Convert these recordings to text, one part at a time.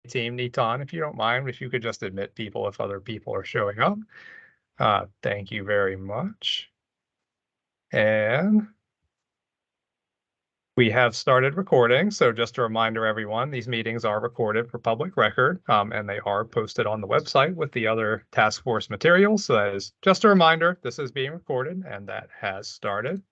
team, Nitan, if you don't mind, if you could just admit people if other people are showing up. Thank you very much. And we have started recording, so just a reminder, everyone, these meetings are recorded for public record, and they are posted on the website with the other task force materials. So that is just a reminder, this is being recorded, and that has started.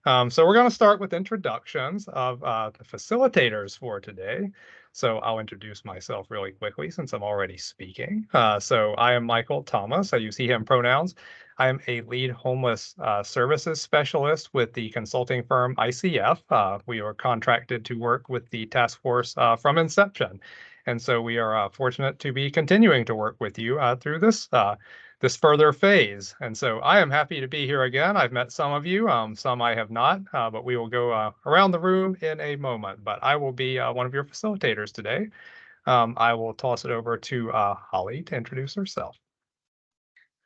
So we're going to start with introductions of the facilitators for today. So I'll introduce myself really quickly since I'm already speaking. So I am Michael Thomas. I use he, him pronouns. I am a lead homeless services specialist with the consulting firm ICF. We are contracted to work with the task force from inception. And so we are fortunate to be continuing to work with you through this further phase. And so I am happy to be here again. I've met some of you, some I have not, but we will go around the room in a moment. But I will be one of your facilitators today. I will toss it over to Holly to introduce herself.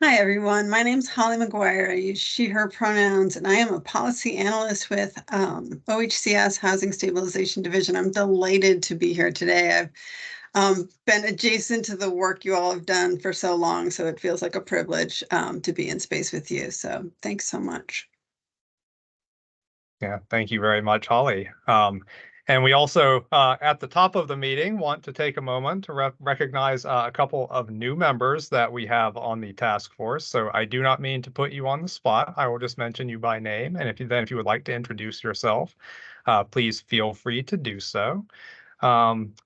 Hi, everyone. My name's Holly McGuire. I use she, her pronouns, and I am a policy analyst with OHCS Housing Stabilization Division. I'm delighted to be here today. I've been adjacent to the work you all have done for so long, so it feels like a privilege to be in space with you. So thanks so much. Yeah, thank you very much, Holly. And we also, at the top of the meeting, want to take a moment to recognize a couple of new members that we have on the task force. So I do not mean to put you on the spot. I will just mention you by name. And if you would like to introduce yourself, please feel free to do so.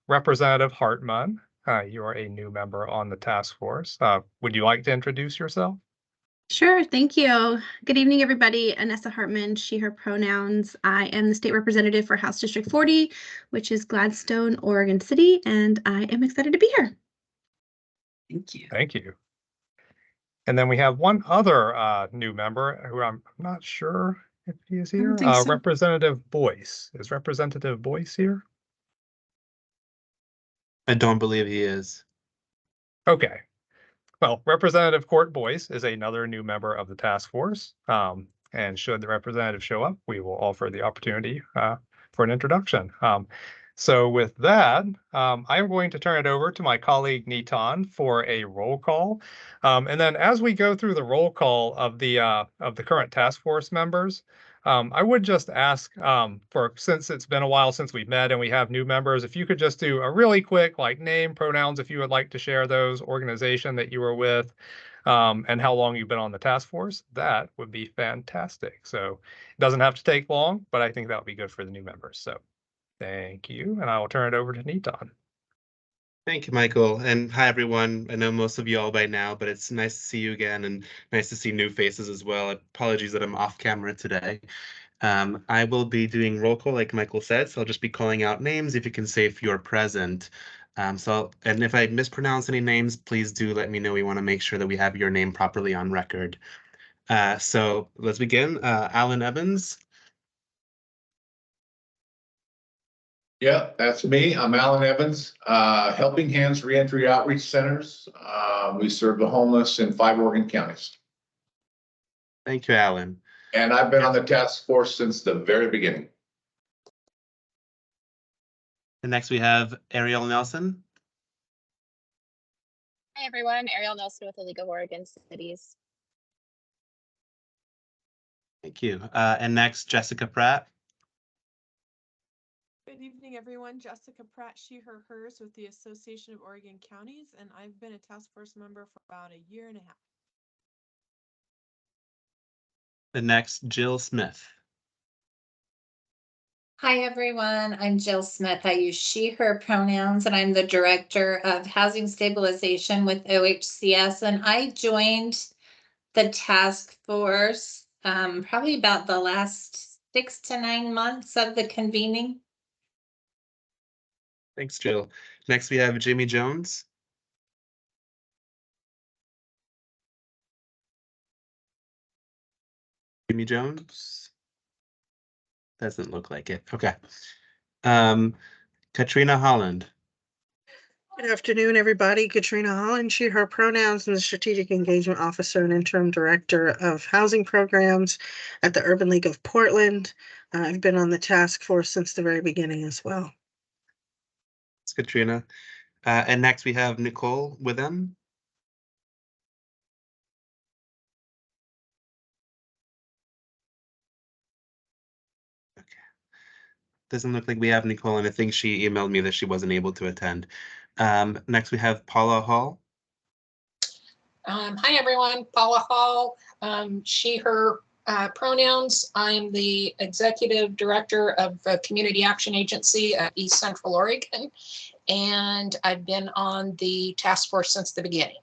Representative Hartman, you are a new member on the task force. Would you like to introduce yourself? Sure, thank you. Good evening, everybody. Anessa Hartman, she, her pronouns. I am the state representative for House District 40, which is Gladstone, Oregon City, and I am excited to be here. Thank you. Thank you. And then we have one other new member who I'm not sure if he is here. So. Representative Boyce. Is Representative Boyce here? I don't believe he is. Okay. Well, Representative Court Boyce is another new member of the task force. And should the representative show up, we will offer the opportunity for an introduction. So with that, I'm going to turn it over to my colleague Nitan for a roll call. And then as we go through the roll call of the current task force members, I would just ask since it's been a while since we've met and we have new members, if you could just do a really quick name, pronouns, if you would like to share those, organization that you were with, and how long you've been on the task force, that would be fantastic. So it doesn't have to take long, but I think that would be good for the new members. So thank you. And I will turn it over to Nitan. Thank you, Michael. And hi, everyone. I know most of you all by now, but it's nice to see you again and nice to see new faces as well. Apologies that I'm off camera today. I will be doing roll call, like Michael said, so I'll just be calling out names if you can say if you're present. And if I mispronounce any names, please do let me know. We want to make sure that we have your name properly on record. So let's begin. Alan Evans. Yeah, that's me. I'm Alan Evans, Helping Hands Reentry Outreach Centers. We serve the homeless in 5 Oregon counties. Thank you, Alan. And I've been on the task force since the very beginning. And next we have Ariel Nelson. Hi, everyone. Ariel Nelson with the League of Oregon Cities. Thank you. And next, Jessica Pratt. Good evening, everyone. Jessica Pratt, she, her, hers with the Association of Oregon Counties, and I've been a task force member for about a year and a half. The next, Jill Smith. Hi, everyone. I'm Jill Smith. I use she, her pronouns, and I'm the Director of Housing Stabilization with OHCS. And I joined the task force probably about the last 6 to 9 months of the convening. Thanks, Jill. Next, we have Jamie Jones. Jamie Jones? Doesn't look like it. Okay. Katrina Holland. Good afternoon, everybody. Katrina Holland, she, her pronouns, and the Strategic Engagement Officer and Interim Director of Housing Programs at the Urban League of Portland. I've been on the task force since the very beginning as well. Thanks, Katrina. And next we have Nicole with them. Okay. Doesn't look like we have Nicole, and I think she emailed me that she wasn't able to attend. Next we have Paula Hall. Hi, everyone. Paula Hall, she, her pronouns. I'm the executive director of a community action agency at East Central Oregon, and I've been on the task force since the beginning.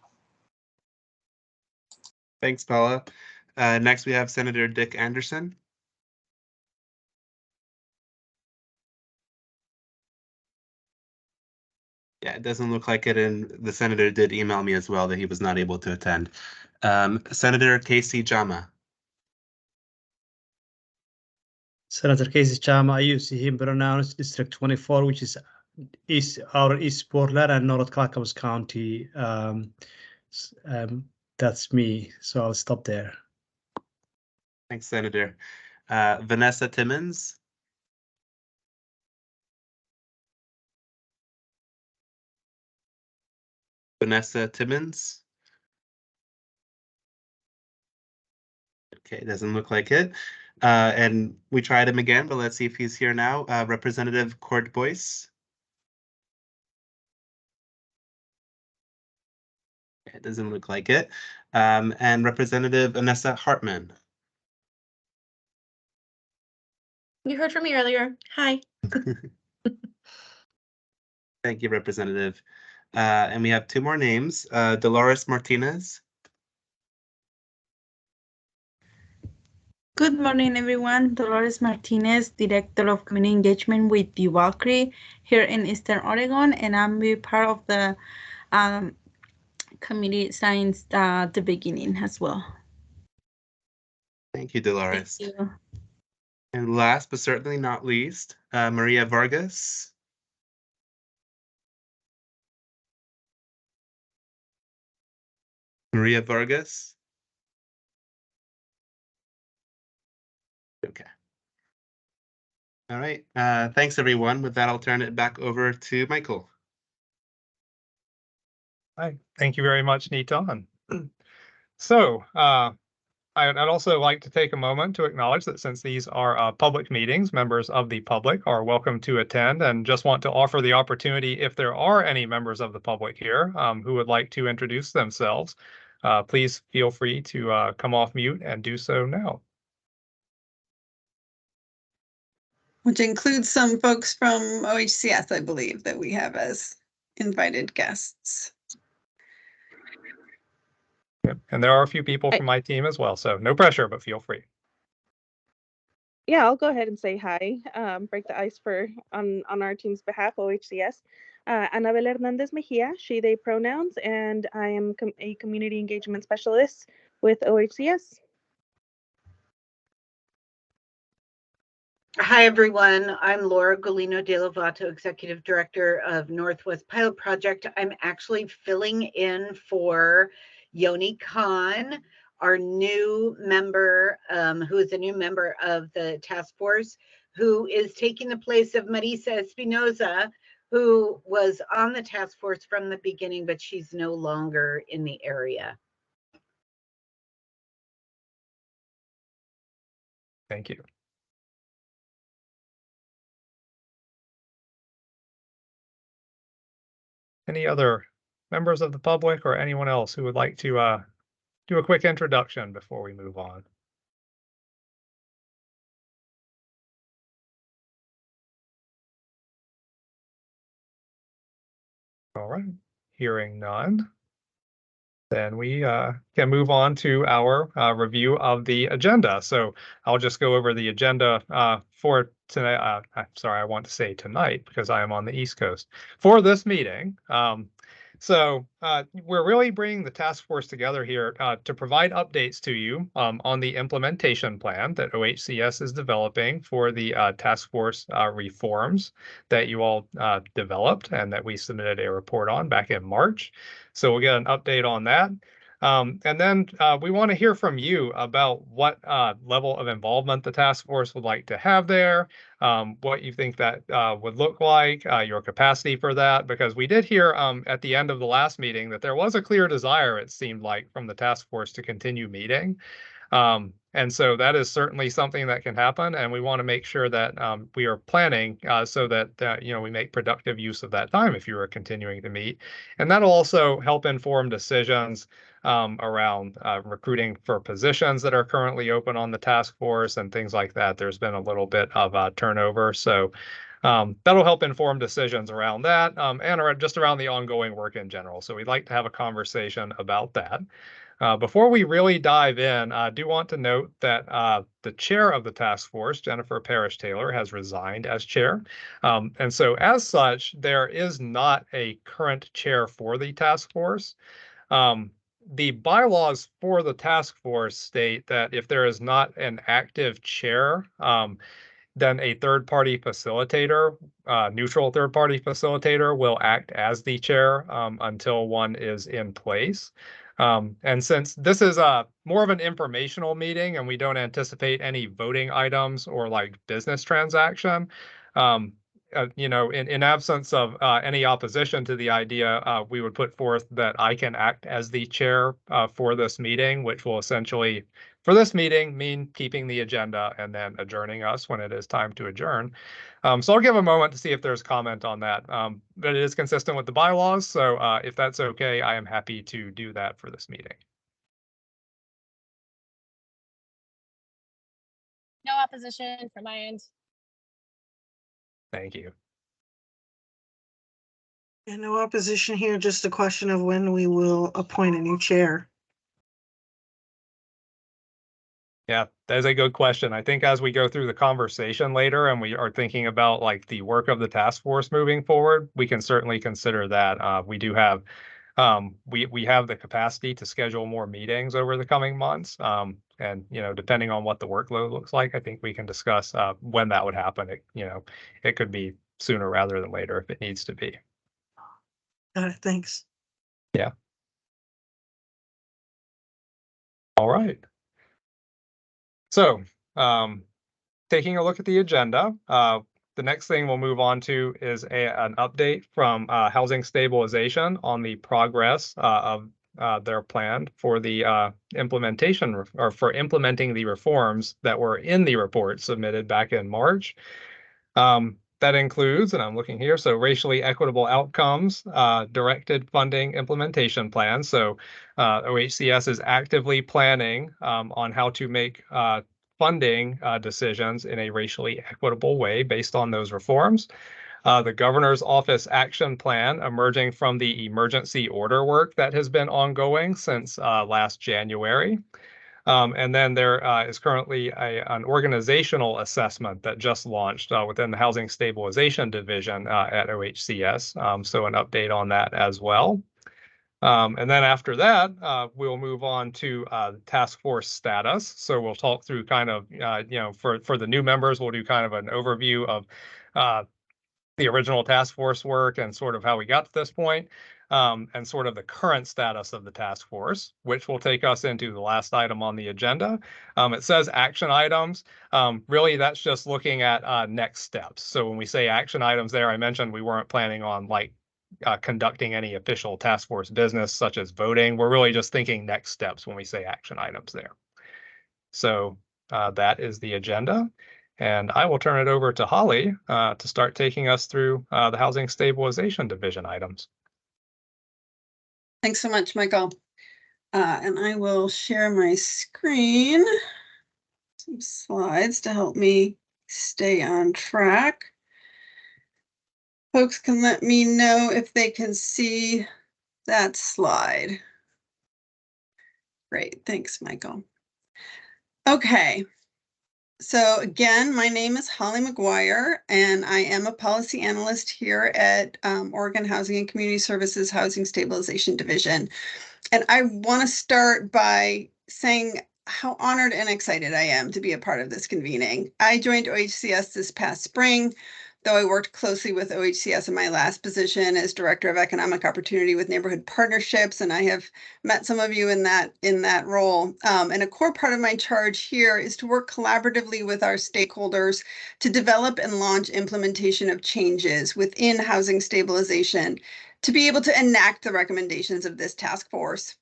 Thanks, Paula. Next, we have Senator Dick Anderson. Yeah, it doesn't look like it, and the senator did email me as well that he was not able to attend. Senator Casey Jama. Senator Casey Chama, I use him pronouns District 24, which is East Portland and North Clackamas County. That's me, so I'll stop there. Thanks, Senator. Vanessa Timmons. Vanessa Timmons. Okay, it doesn't look like it. And we tried him again, but let's see if he's here now. Representative Court Boyce. It doesn't look like it. And Representative Anessa Hartman. You heard from me earlier. Hi. Thank you, Representative. And we have two more names. Dolores Martinez. Good morning, everyone. Dolores Martinez, Director of Community Engagement with Uvalde here in Eastern Oregon, and I'm part of the community science at the beginning as well. Thank you, Dolores. Thank you. And last but certainly not least, Maria Vargas. Maria Vargas. Okay. All right. Thanks, everyone. With that, I'll turn it back over to Michael. Hi, thank you very much, Nitan. So I'd also like to take a moment to acknowledge that since these are public meetings, members of the public are welcome to attend, and just want to offer the opportunity if there are any members of the public here who would like to introduce themselves, please feel free to come off mute and do so now. Which includes some folks from OHCS, I believe, that we have as invited guests. Yep. And there are a few people from my team as well, so no pressure, but feel free. Yeah, I'll go ahead and say hi, break the ice on our team's behalf, OHCS. Anabel Hernandez Mejia, she, they pronouns, and I am a community engagement specialist with OHCS. Hi, everyone. I'm Laura Golino de Lovato, Executive Director of Northwest Pilot Project. I'm actually filling in for Yoni Khan, our new member, who is a new member of the task force, who is taking the place of Marisa Espinoza, who was on the task force from the beginning, but she's no longer in the area. Thank you. Any other members of the public or anyone else who would like to do a quick introduction before we move on? All right, hearing none, then we can move on to our review of the agenda. So I'll just go over the agenda for tonight. I'm sorry, I want to say tonight because I am on the East Coast for this meeting. So we're really bringing the task force together here to provide updates to you on the implementation plan that OHCS is developing for the task force reforms that you all developed and that we submitted a report on back in March. So we'll get an update on that. And then we want to hear from you about what level of involvement the task force would like to have there, what you think that would look like, your capacity for that, because we did hear at the end of the last meeting that there was a clear desire, it seemed like, from the task force to continue meeting. And so that is certainly something that can happen, and we want to make sure that we are planning so that we make productive use of that time if you are continuing to meet. And that'll also help inform decisions around recruiting for positions that are currently open on the task force and things like that. There's been a little bit of turnover, so that'll help inform decisions around that and just around the ongoing work in general. So we'd like to have a conversation about that. Before we really dive in, I do want to note that the chair of the task force, Jennifer Parrish-Taylor, has resigned as chair. And so as such, there is not a current chair for the task force. The bylaws for the task force state that if there is not an active chair, then a third-party facilitator, neutral third-party facilitator, will act as the chair until one is in place. And since this is more of an informational meeting and we don't anticipate any voting items or like business transaction, in absence of any opposition to the idea, we would put forth that I can act as the chair for this meeting, which will essentially, for this meeting, mean keeping the agenda and then adjourning us when it is time to adjourn. So I'll give a moment to see if there's comment on that, but it is consistent with the bylaws. So if that's okay, I am happy to do that for this meeting. No opposition from my end. Thank you. And no opposition here, just a question of when we will appoint a new chair. Yeah, that is a good question. I think as we go through the conversation later and we are thinking about like the work of the task force moving forward, we can certainly consider that. We do have we have the capacity to schedule more meetings over the coming months. And depending on what the workload looks like, I think we can discuss when that would happen. It could be sooner rather than later if it needs to be. Thanks. Yeah. All right. So, taking a look at the agenda, the next thing we'll move on to is an update from Housing Stabilization on the progress of their plan for the implementation or for implementing the reforms that were in the report submitted back in March. That includes, and I'm looking here, so racially equitable outcomes, directed funding implementation plan. So OHCS is actively planning on how to make funding decisions in a racially equitable way based on those reforms. The Governor's Office Action Plan emerging from the emergency order work that has been ongoing since last January. And then there is currently an organizational assessment that just launched within the Housing Stabilization Division at OHCS. So an update on that as well. And then after that, we'll move on to task force status. So we'll talk through kind of, for the new members, we'll do kind of an overview of the original task force work and sort of how we got to this point, and sort of the current status of the task force, which will take us into the last item on the agenda. It says action items. Really, that's just looking at next steps. So when we say action items there, I mentioned we weren't planning on like conducting any official task force business such as voting. We're really just thinking next steps when we say action items there. So that is the agenda. And I will turn it over to Holly to start taking us through the Housing Stabilization Division items. Thanks so much, Michael. And I will share my screen, some slides to help me stay on track. Folks can let me know if they can see that slide. Great, thanks, Michael. Okay. So again, my name is Holly McGuire, and I am a policy analyst here at Oregon Housing and Community Services Housing Stabilization Division. And I want to start by saying how honored and excited I am to be a part of this convening. I joined OHCS this past spring though I worked closely with OHCS in my last position as Director of Economic Opportunity with Neighborhood Partnerships, and I have met some of you in that role. And a core part of my charge here is to work collaboratively with our stakeholders to develop and launch implementation of changes within housing stabilization to be able to enact the recommendations of this task force.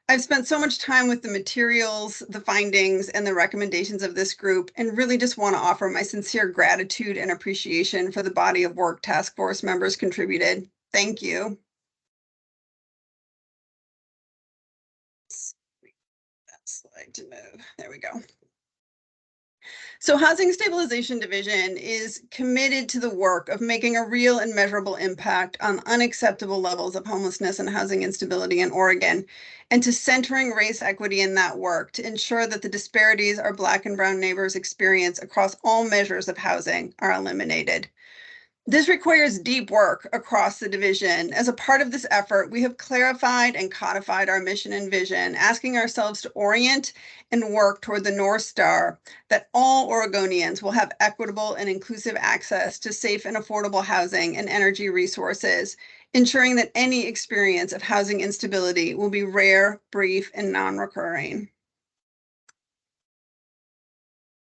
I've spent so much time with the materials, the findings, and the recommendations of this group, and really just want to offer my sincere gratitude and appreciation for the body of work task force members contributed. Thank you. That slide to move. There we go. So Housing Stabilization Division is committed to the work of making a real and measurable impact on unacceptable levels of homelessness and housing instability in Oregon, and to centering race equity in that work to ensure that the disparities our Black and Brown neighbors experience across all measures of housing are eliminated. This requires deep work across the division. As a part of this effort, we have clarified and codified our mission and vision, asking ourselves to orient and work toward the North Star that all Oregonians will have equitable and inclusive access to safe and affordable housing and energy resources, ensuring that any experience of housing instability will be rare, brief, and non-recurring.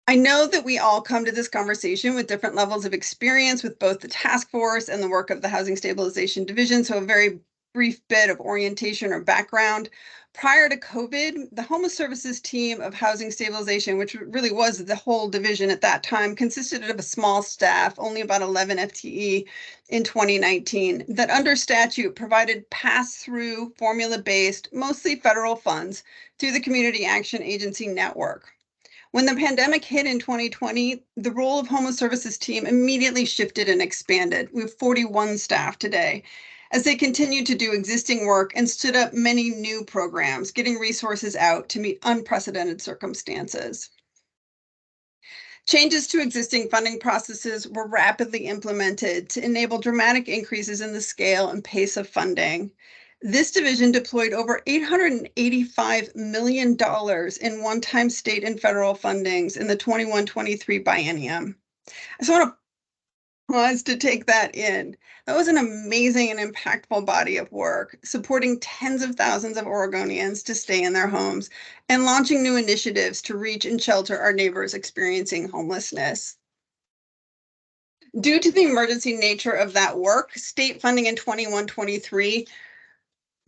I know that we all come to this conversation with different levels of experience with both the task force and the work of the Housing Stabilization Division, so a very brief bit of orientation or background. Prior to COVID, the Homeless Services team of Housing Stabilization, which really was the whole division at that time, consisted of a small staff, only about 11 FTE in 2019, that under statute provided pass-through, formula-based, mostly federal funds through the Community Action Agency network. When the pandemic hit in 2020, the role of Homeless Services team immediately shifted and expanded. We have 41 staff today as they continued to do existing work and stood up many new programs, getting resources out to meet unprecedented circumstances. Changes to existing funding processes were rapidly implemented to enable dramatic increases in the scale and pace of funding. This division deployed over $885 million in one-time state and federal fundings in the 21-23 biennium. I just want to pause to take that in. That was an amazing and impactful body of work, supporting tens of thousands of Oregonians to stay in their homes and launching new initiatives to reach and shelter our neighbors experiencing homelessness. Due to the emergency nature of that work, state funding in 21-23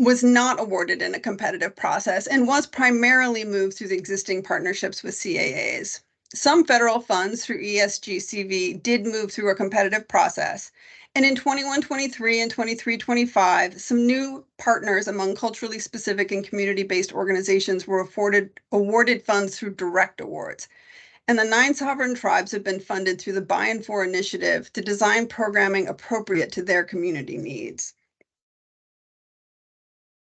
was not awarded in a competitive process and was primarily moved through the existing partnerships with CAAs. Some federal funds through ESGCV did move through a competitive process. And in 21-23 and 23-25, some new partners among culturally specific and community-based organizations were awarded funds through direct awards. And the 9 sovereign tribes have been funded through the By and For initiative to design programming appropriate to their community needs.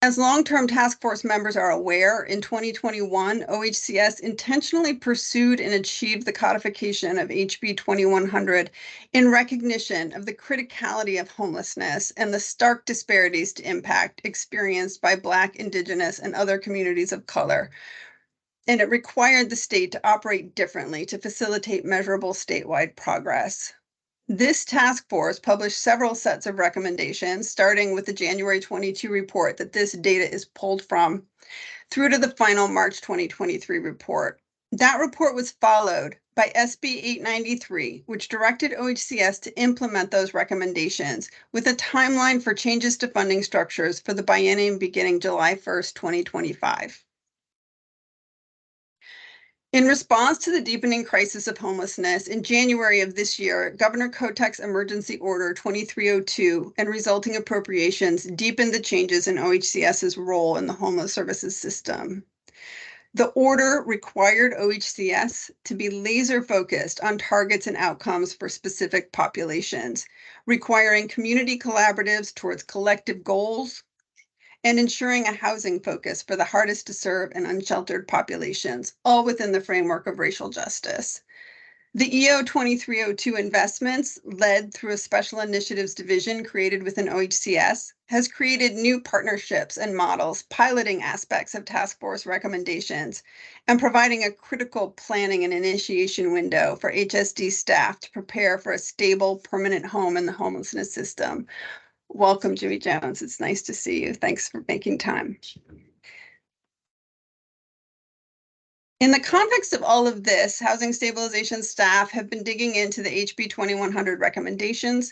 As long-term task force members are aware, in 2021, OHCS intentionally pursued and achieved the codification of HB 2100 in recognition of the criticality of homelessness and the stark disparities to impact experienced by Black, Indigenous, and other communities of color. And it required the state to operate differently to facilitate measurable statewide progress. This task force published several sets of recommendations, starting with the January 22 report that this data is pulled from, through to the final March 2023 report. That report was followed by SB 893, which directed OHCS to implement those recommendations with a timeline for changes to funding structures for the biennium beginning July 1st, 2025. In response to the deepening crisis of homelessness, in January of this year, Governor Kotek's Emergency Order 2302 and resulting appropriations deepened the changes in OHCS's role in the homeless services system. The order required OHCS to be laser focused on targets and outcomes for specific populations, requiring community collaboratives towards collective goals, and ensuring a housing focus for the hardest to serve and unsheltered populations, all within the framework of racial justice. The EO 2302 investments, led through a special initiatives division created within OHCS, has created new partnerships and models piloting aspects of task force recommendations and providing a critical planning and initiation window for HSD staff to prepare for a stable, permanent home in the homelessness system. Welcome, Jimmy Jones. It's nice to see you. Thanks for making time. In the context of all of this, housing stabilization staff have been digging into the HB 2100 recommendations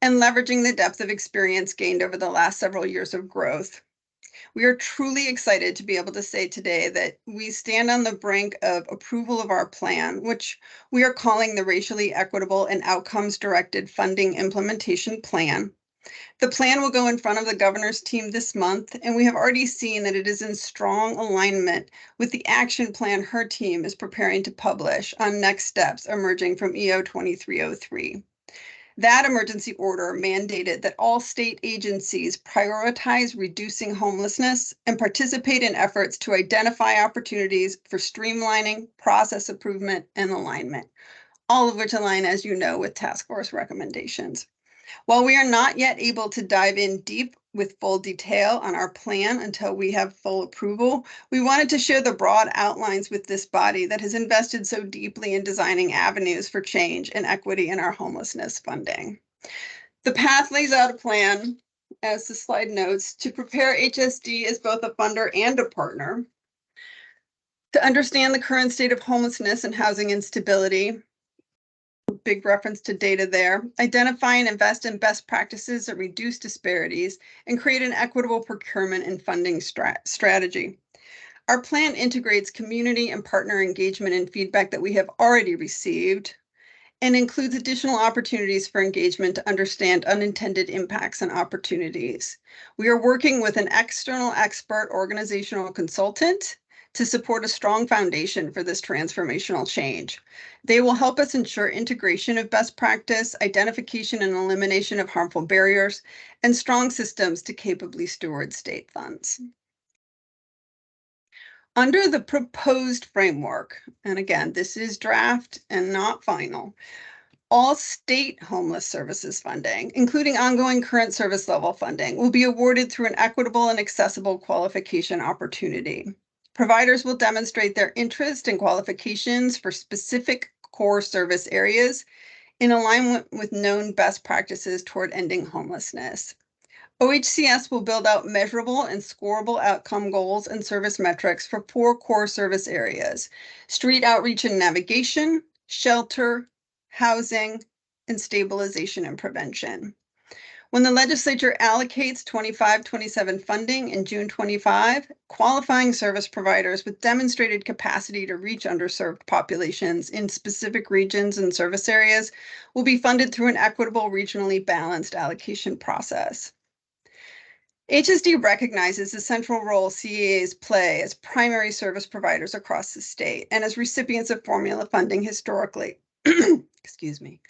and leveraging the depth of experience gained over the last several years of growth. We are truly excited to be able to say today that we stand on the brink of approval of our plan, which we are calling the Racially Equitable and Outcomes-Directed Funding Implementation Plan. The plan will go in front of the governor's team this month, and we have already seen that it is in strong alignment with the action plan her team is preparing to publish on next steps emerging from EO 2303. That emergency order mandated that all state agencies prioritize reducing homelessness and participate in efforts to identify opportunities for streamlining, process improvement, and alignment, all of which align, as you know, with task force recommendations. While we are not yet able to dive in deep with full detail on our plan until we have full approval, we wanted to share the broad outlines with this body that has invested so deeply in designing avenues for change and equity in our homelessness funding. The path lays out a plan, as the slide notes, to prepare HSD as both a funder and a partner, to understand the current state of homelessness and housing instability, big reference to data there, identify and invest in best practices that reduce disparities, and create an equitable procurement and funding strategy. Our plan integrates community and partner engagement and feedback that we have already received and includes additional opportunities for engagement to understand unintended impacts and opportunities. We are working with an external expert organizational consultant to support a strong foundation for this transformational change. They will help us ensure integration of best practice, identification and elimination of harmful barriers, and strong systems to capably steward state funds. Under the proposed framework, and again, this is draft and not final, all state homeless services funding, including ongoing current service level funding, will be awarded through an equitable and accessible qualification opportunity. Providers will demonstrate their interest and qualifications for specific core service areas in alignment with known best practices toward ending homelessness. OHCS will build out measurable and scorable outcome goals and service metrics for 4 core service areas: street outreach and navigation, shelter, housing, and stabilization and prevention. When the legislature allocates 25-27 funding in June 25, qualifying service providers with demonstrated capacity to reach underserved populations in specific regions and service areas will be funded through an equitable, regionally balanced allocation process. HSD recognizes the central role CEAs play as primary service providers across the state and as recipients of formula funding historically. Excuse me.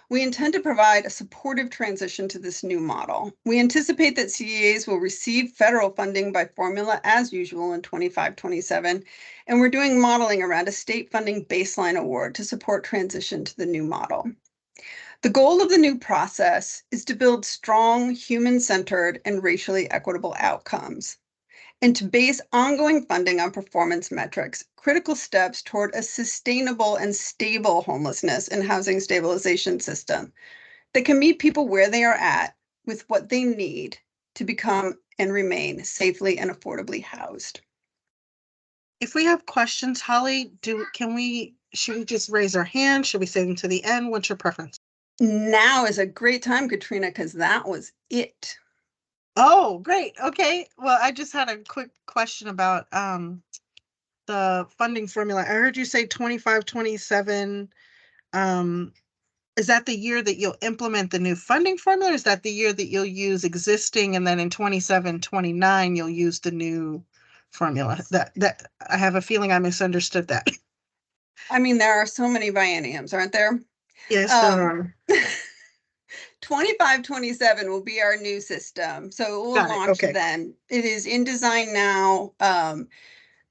We intend to provide a supportive transition to this new model. We anticipate that CEAs will receive federal funding by formula as usual in 25-27, and we're doing modeling around a state funding baseline award to support transition to the new model. The goal of the new process is to build strong, human-centered, and racially equitable outcomes, and to base ongoing funding on performance metrics, critical steps toward a sustainable and stable homelessness and housing stabilization system that can meet people where they are at with what they need to become and remain safely and affordably housed. If we have questions, Holly, should we just raise our hand? Should we save them to the end? What's your preference? Now is a great time, Katrina, because that was it. Oh, great. Okay. Well, I just had a quick question about the funding formula. I heard you say 25-27. Is that the year that you'll implement the new funding formula? Or is that the year that you'll use existing, and then in 27-29 you'll use the new formula? That I have a feeling I misunderstood that. I mean, there are so many bienniums, aren't there? Yes, there are. 25-27 will be our new system. So it will launch then. It is in design now.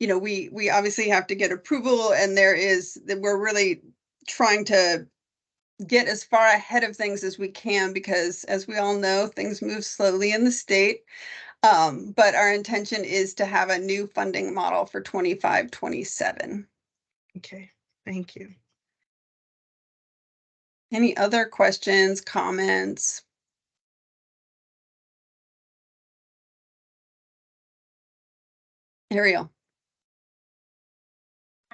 You know, we obviously have to get approval, and we're really trying to get as far ahead of things as we can, because as we all know, things move slowly in the state. But our intention is to have a new funding model for 25-27. Okay, thank you. Any other questions, comments? Ariel.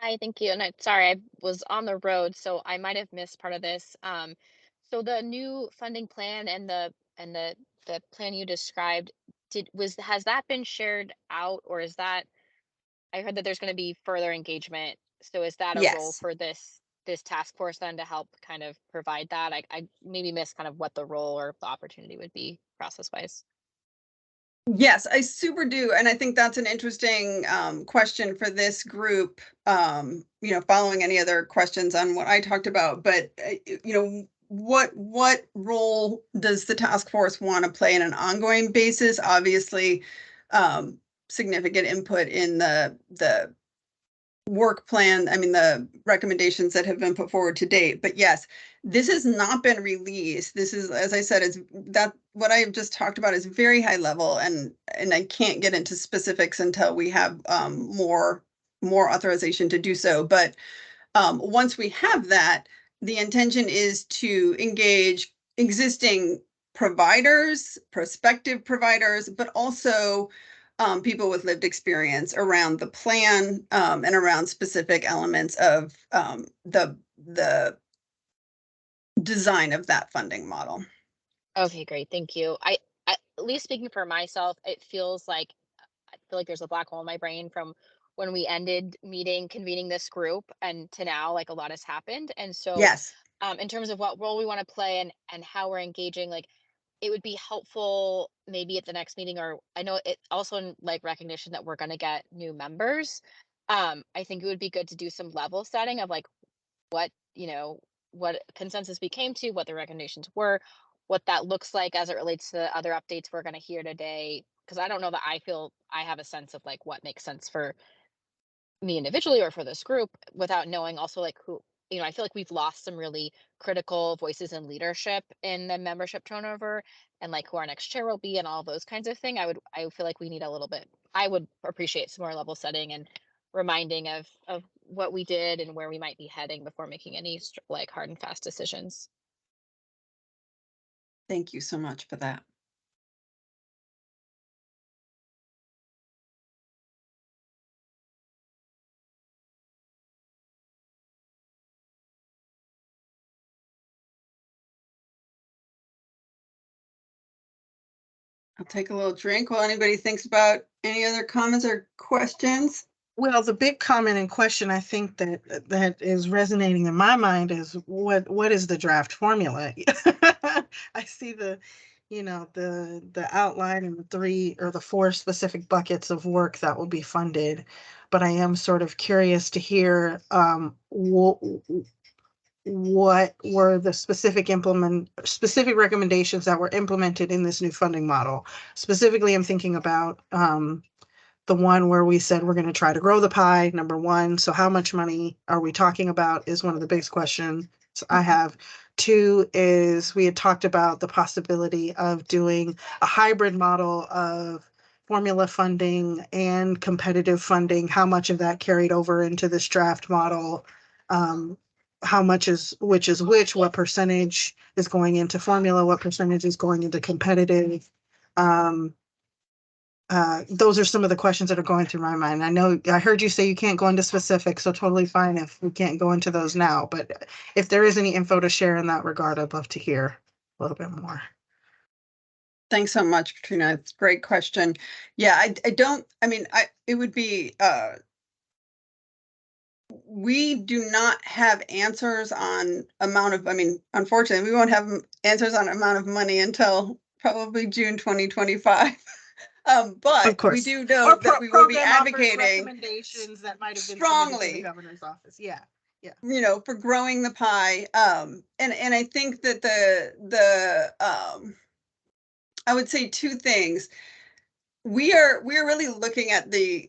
Hi, thank you. And sorry, I was on the road, so I might have missed part of this. So the new funding plan and the plan you described, has that been shared out, or is that, I heard that there's going to be further engagement. So is that a role Yes. for this task force then to help kind of provide that? I maybe missed kind of what the role or the opportunity would be process wise. Yes, I super do. And I think that's an interesting question for this group, following any other questions on what I talked about. But, what role does the task force want to play in an ongoing basis? Obviously, significant input in the work plan, I mean, the recommendations that have been put forward to date. But yes, this has not been released. This is, as I said, is that what I have just talked about is very high level, and I can't get into specifics until we have more authorization to do so. But once we have that, the intention is to engage existing providers, prospective providers, but also people with lived experience around the plan and around specific elements of the design of that funding model. Okay, great. Thank you. At least speaking for myself, it feels like I feel like there's a black hole in my brain from when we ended convening this group and to now, like a lot has happened. And so Yes. in terms of what role we want to play and how we're engaging, like it would be helpful maybe at the next meeting, or I know it also in like recognition that we're going to get new members. I think it would be good to do some level setting of like what, what consensus we came to, what the recommendations were, what that looks like as it relates to the other updates we're going to hear today. Because I don't know that I feel I have a sense of like what makes sense for me individually or for this group without knowing also like who, I feel like we've lost some really critical voices in leadership in the membership turnover and like who our next chair will be and all those kinds of thing. I feel like we need a little bit, I would appreciate some more level setting and reminding of what we did and where we might be heading before making any like hard and fast decisions. Thank you so much for that. I'll take a little drink while anybody thinks about any other comments or questions. Well, the big comment and question I think that is resonating in my mind is what is the draft formula? I see the outline and the 3 or the 4 specific buckets of work that will be funded, but I am sort of curious to hear what were the specific recommendations that were implemented in this new funding model. Specifically, I'm thinking about the one where we said we're going to try to grow the pie, number 1. So how much money are we talking about is one of the biggest questions I have. 2 is we had talked about the possibility of doing a hybrid model of formula funding and competitive funding. How much of that carried over into this draft model? How much is which, what percentage is going into formula, what percentage is going into competitive? Those are some of the questions that are going through my mind. I know I heard you say you can't go into specifics, so totally fine if we can't go into those now. But if there is any info to share in that regard, I'd love to hear a little bit more. Thanks so much, Katrina. It's a great question. Yeah, it would be, we do not have answers on unfortunately, we won't have answers on amount of money until probably June 2025. But we do know that we will be advocating recommendations that might have been strongly to the governor's office. Yeah. For growing the pie. And I think that the I would say 2 things. We are really looking at the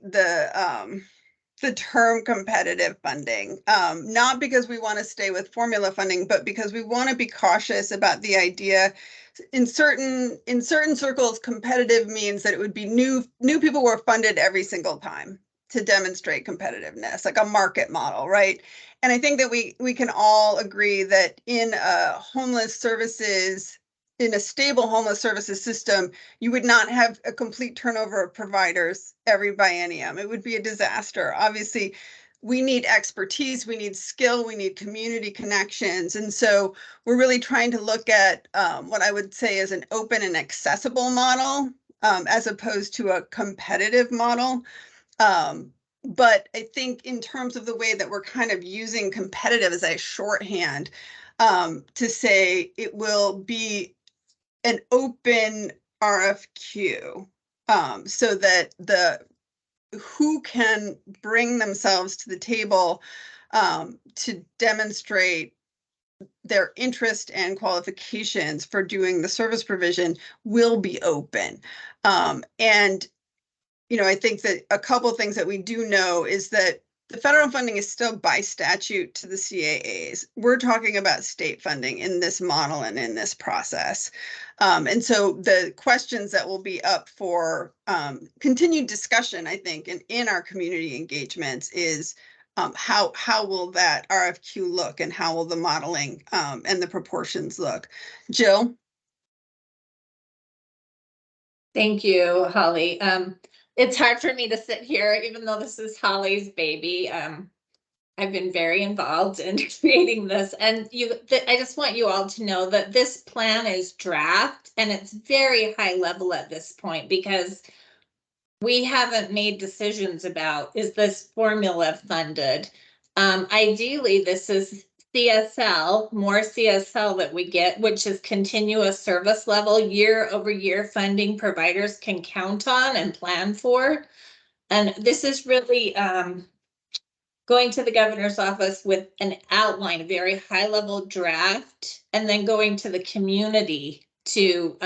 the term competitive funding, not because we want to stay with formula funding, but because we want to be cautious about the idea. In certain circles, competitive means that it would be new people were funded every single time to demonstrate competitiveness, like a market model, right? And I think that we can all agree that in a stable homeless services system, you would not have a complete turnover of providers every biennium. It would be a disaster. Obviously, we need expertise, we need skill, we need community connections. And so we're really trying to look at what I would say is an open and accessible model, as opposed to a competitive model. But I think in terms of the way that we're kind of using competitive as a shorthand, to say it will be an open RFQ, so that who can bring themselves to the table to demonstrate their interest and qualifications for doing the service provision will be open. And I think that a couple of things that we do know is that the federal funding is still by statute to the CAAs. We're talking about state funding in this model and in this process. And so the questions that will be up for continued discussion, I think, in our community engagements is how will that RFQ look, and how will the modeling and the proportions look? Jill? Thank you, Holly. It's hard for me to sit here, even though this is Holly's baby. I've been very involved in creating this, and I just want you all to know that this plan is draft, and it's very high level at this point because we haven't made decisions about, is this formula funded? Ideally, this is CSL, more CSL that we get, which is continuous service level, year over year funding providers can count on and plan for. And this is really going to the governor's office with an outline, a very high level draft, and then going to the community to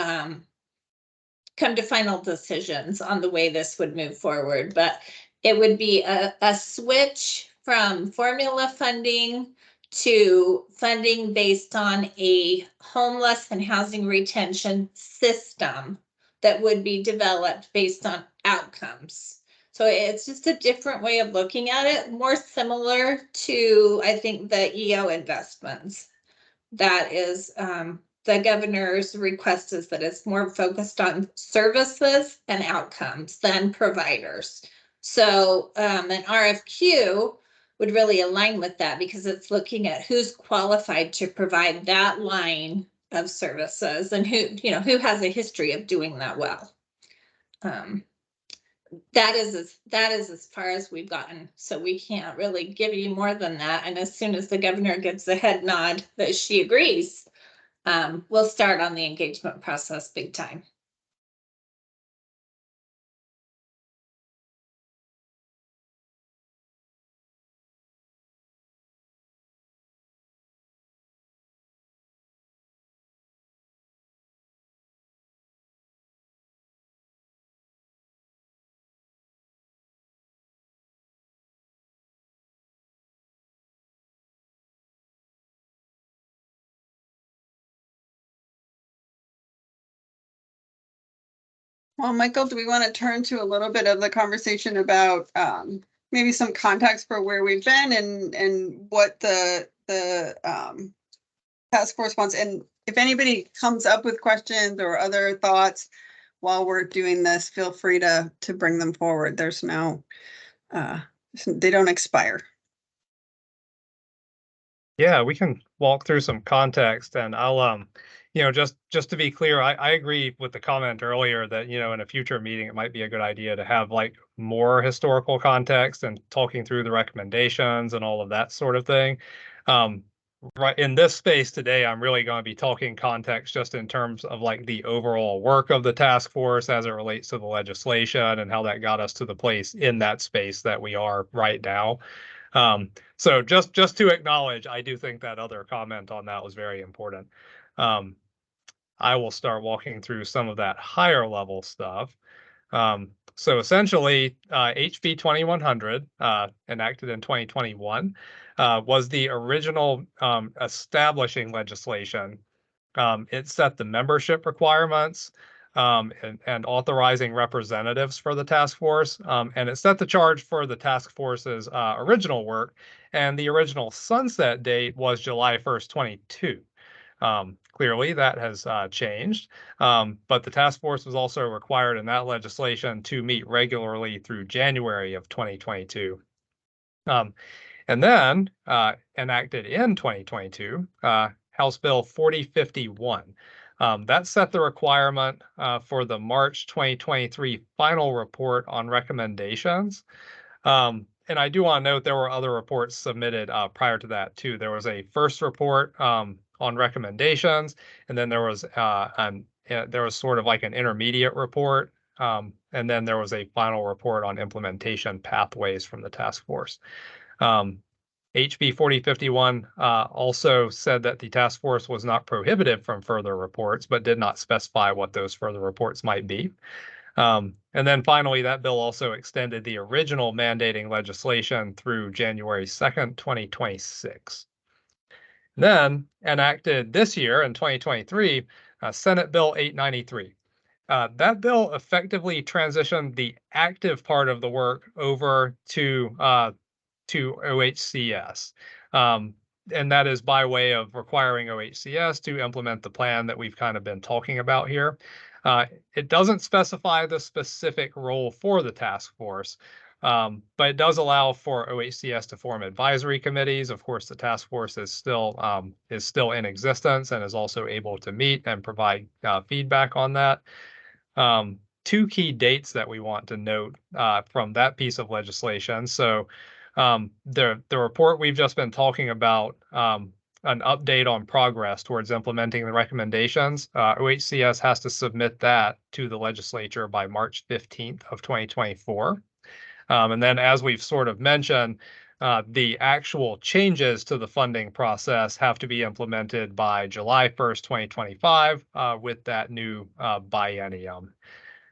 come to final decisions on the way this would move forward. But it would be a switch from formula funding to funding based on a homeless and housing retention system that would be developed based on outcomes. So it's just a different way of looking at it, more similar to, I think, the EO investments. That is the governor's request, is that it's more focused on services and outcomes than providers. So an RFQ would really align with that because it's looking at who's qualified to provide that line of services and who has a history of doing that well. That is as far as we've gotten. So we can't really give you more than that. And as soon as the governor gives the head nod that she agrees, we'll start on the engagement process big time. Well, Michael, do we want to turn to a little bit of the conversation about maybe some context for where we've been and what the task force wants? And if anybody comes up with questions or other thoughts while we're doing this, feel free to bring them forward. There's no, they don't expire. Yeah, we can walk through some context, and I'll just to be clear, I agree with the comment earlier that, in a future meeting, it might be a good idea to have like more historical context and talking through the recommendations and all of that sort of thing. Right in this space today, I'm really going to be talking context just in terms of like the overall work of the task force as it relates to the legislation and how that got us to the place in that space that we are right now. So just to acknowledge, I do think that other comment on that was very important. I will start walking through some of that higher level stuff. So essentially, HB 2100, enacted in 2021, was the original establishing legislation. It set the membership requirements and authorizing representatives for the task force. And it set the charge for the task force's original work. And the original sunset date was July 1st, 22. Clearly, that has changed, but the task force was also required in that legislation to meet regularly through January of 2022. And then enacted in 2022, House Bill 4051. That set the requirement for the March 2023 final report on recommendations. And I do want to note there were other reports submitted prior to that too. There was a first report on recommendations, and then there was sort of like an intermediate report, and then there was a final report on implementation pathways from the task force. HB 4051 also said that the task force was not prohibited from further reports, but did not specify what those further reports might be. And then finally, that bill also extended the original mandating legislation through January 2nd, 2026. Then enacted this year in 2023, Senate Bill 893. That bill effectively transitioned the active part of the work over to OHCS. And that is by way of requiring OHCS to implement the plan that we've kind of been talking about here. It doesn't specify the specific role for the task force, but it does allow for OHCS to form advisory committees. Of course, the task force is still in existence and is also able to meet and provide feedback on that. Two key dates that we want to note from that piece of legislation. So the report we've just been talking about, an update on progress towards implementing the recommendations, OHCS has to submit that to the legislature by March 15th of 2024. And then as we've sort of mentioned, the actual changes to the funding process have to be implemented by July 1st, 2025, with that new biennium.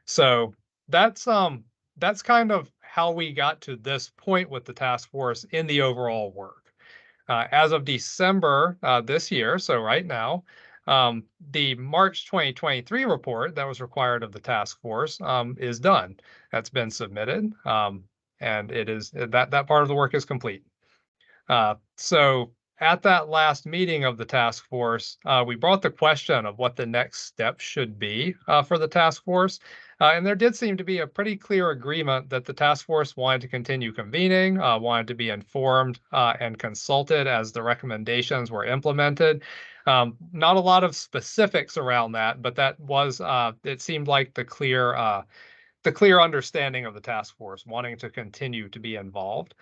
So that's kind of how we got to this point with the task force in the overall work. As of December this year, so right now, the March 2023 report that was required of the task force is done. That's been submitted, and it is that part of the work is complete. So at that last meeting of the task force, we brought the question of what the next step should be for the task force. And there did seem to be a pretty clear agreement that the task force wanted to continue convening, wanted to be informed and consulted as the recommendations were implemented. Not a lot of specifics around that, but that was, it seemed like the clear understanding of the task force wanting to continue to be involved.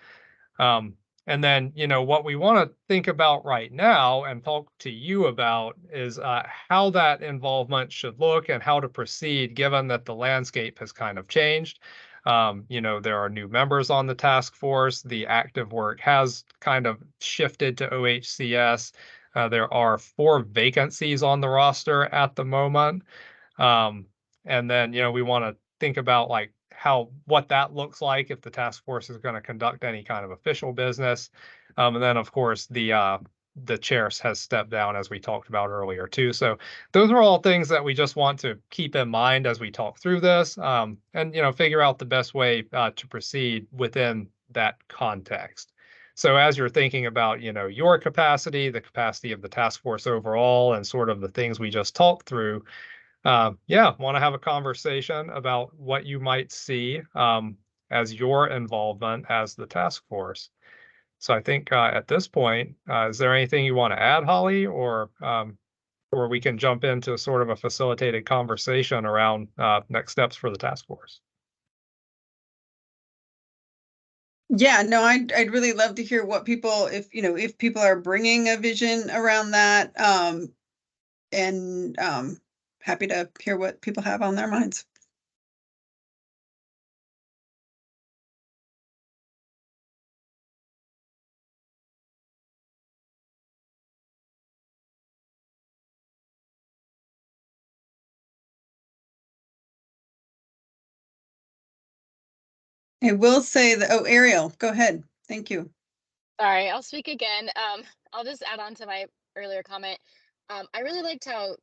And then, what we want to think about right now and talk to you about is how that involvement should look and how to proceed, given that the landscape has kind of changed. There are new members on the task force. The active work has kind of shifted to OHCS. There are 4 vacancies on the roster at the moment. And then, we want to think about like what that looks like if the task force is going to conduct any kind of official business. And then, of course, the chair has stepped down, as we talked about earlier, too. So those are all things that we just want to keep in mind as we talk through this and, figure out the best way to proceed within that context. So as you're thinking about, your capacity, the capacity of the task force overall, and sort of the things we just talked through, want to have a conversation about what you might see as your involvement as the task force. So I think at this point, is there anything you want to add, Holly, or we can jump into sort of a facilitated conversation around next steps for the task force? Yeah, no, I'd really love to hear what people, if people are bringing a vision around that, and happy to hear what people have on their minds. I will say that, oh, Ariel, go ahead. Thank you. Sorry, I'll speak again. I'll just add on to my earlier comment. I really liked how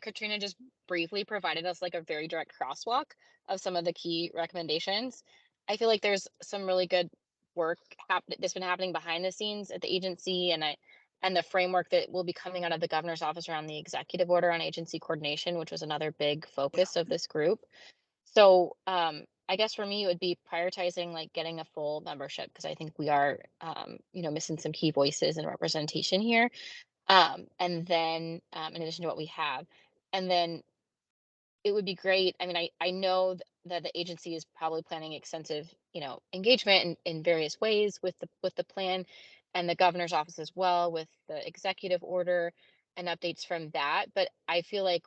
Katrina just briefly provided us like a very direct crosswalk of some of the key recommendations. I feel like there's some really good work that's been happening behind the scenes at the agency, and the framework that will be coming out of the governor's office around the executive order on agency coordination, which was another big focus of this group. So I guess for me, it would be prioritizing like getting a full membership, because I think we are, missing some key voices and representation here. And then in addition to what we have, and then it would be great. I mean, I know that the agency is probably planning extensive, engagement in various ways with the plan, and the governor's office as well with the executive order and updates from that. But I feel like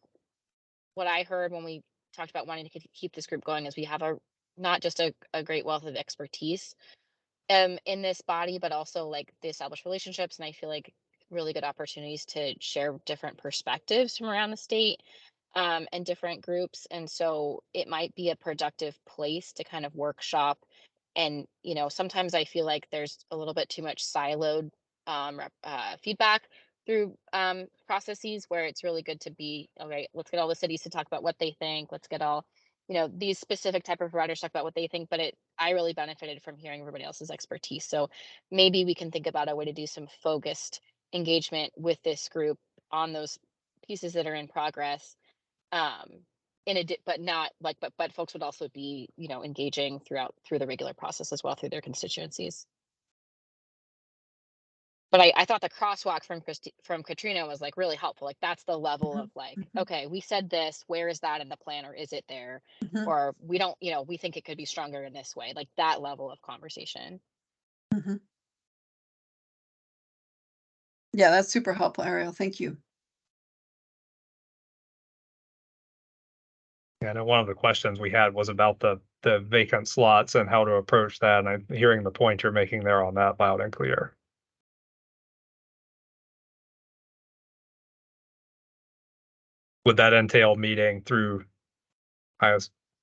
what I heard when we talked about wanting to keep this group going is we have not just a great wealth of expertise in this body, but also like the established relationships, and I feel like really good opportunities to share different perspectives from around the state, and different groups. And so it might be a productive place to kind of workshop. And sometimes I feel like there's a little bit too much siloed feedback through processes, where it's really good to be, okay, let's get all the cities to talk about what they think, let's get all these specific type of providers talk about what they think. But I really benefited from hearing everybody else's expertise. So maybe we can think about a way to do some focused engagement with this group on those pieces that are in progress. But not like, but folks would also be, engaging through the regular process as well through their constituencies. But I thought the crosswalk from Katrina was like really helpful. Like that's the level of like, okay, we said this, where is that in the plan, or is it there? Mhm. Or we don't, we think it could be stronger in this way, like that level of conversation. Mhm. Yeah, that's super helpful, Ariel. Thank you. Yeah, I know one of the questions we had was about the vacant slots and how to approach that, and I'm hearing the point you're making there on that loud and clear. Would that entail meeting through, I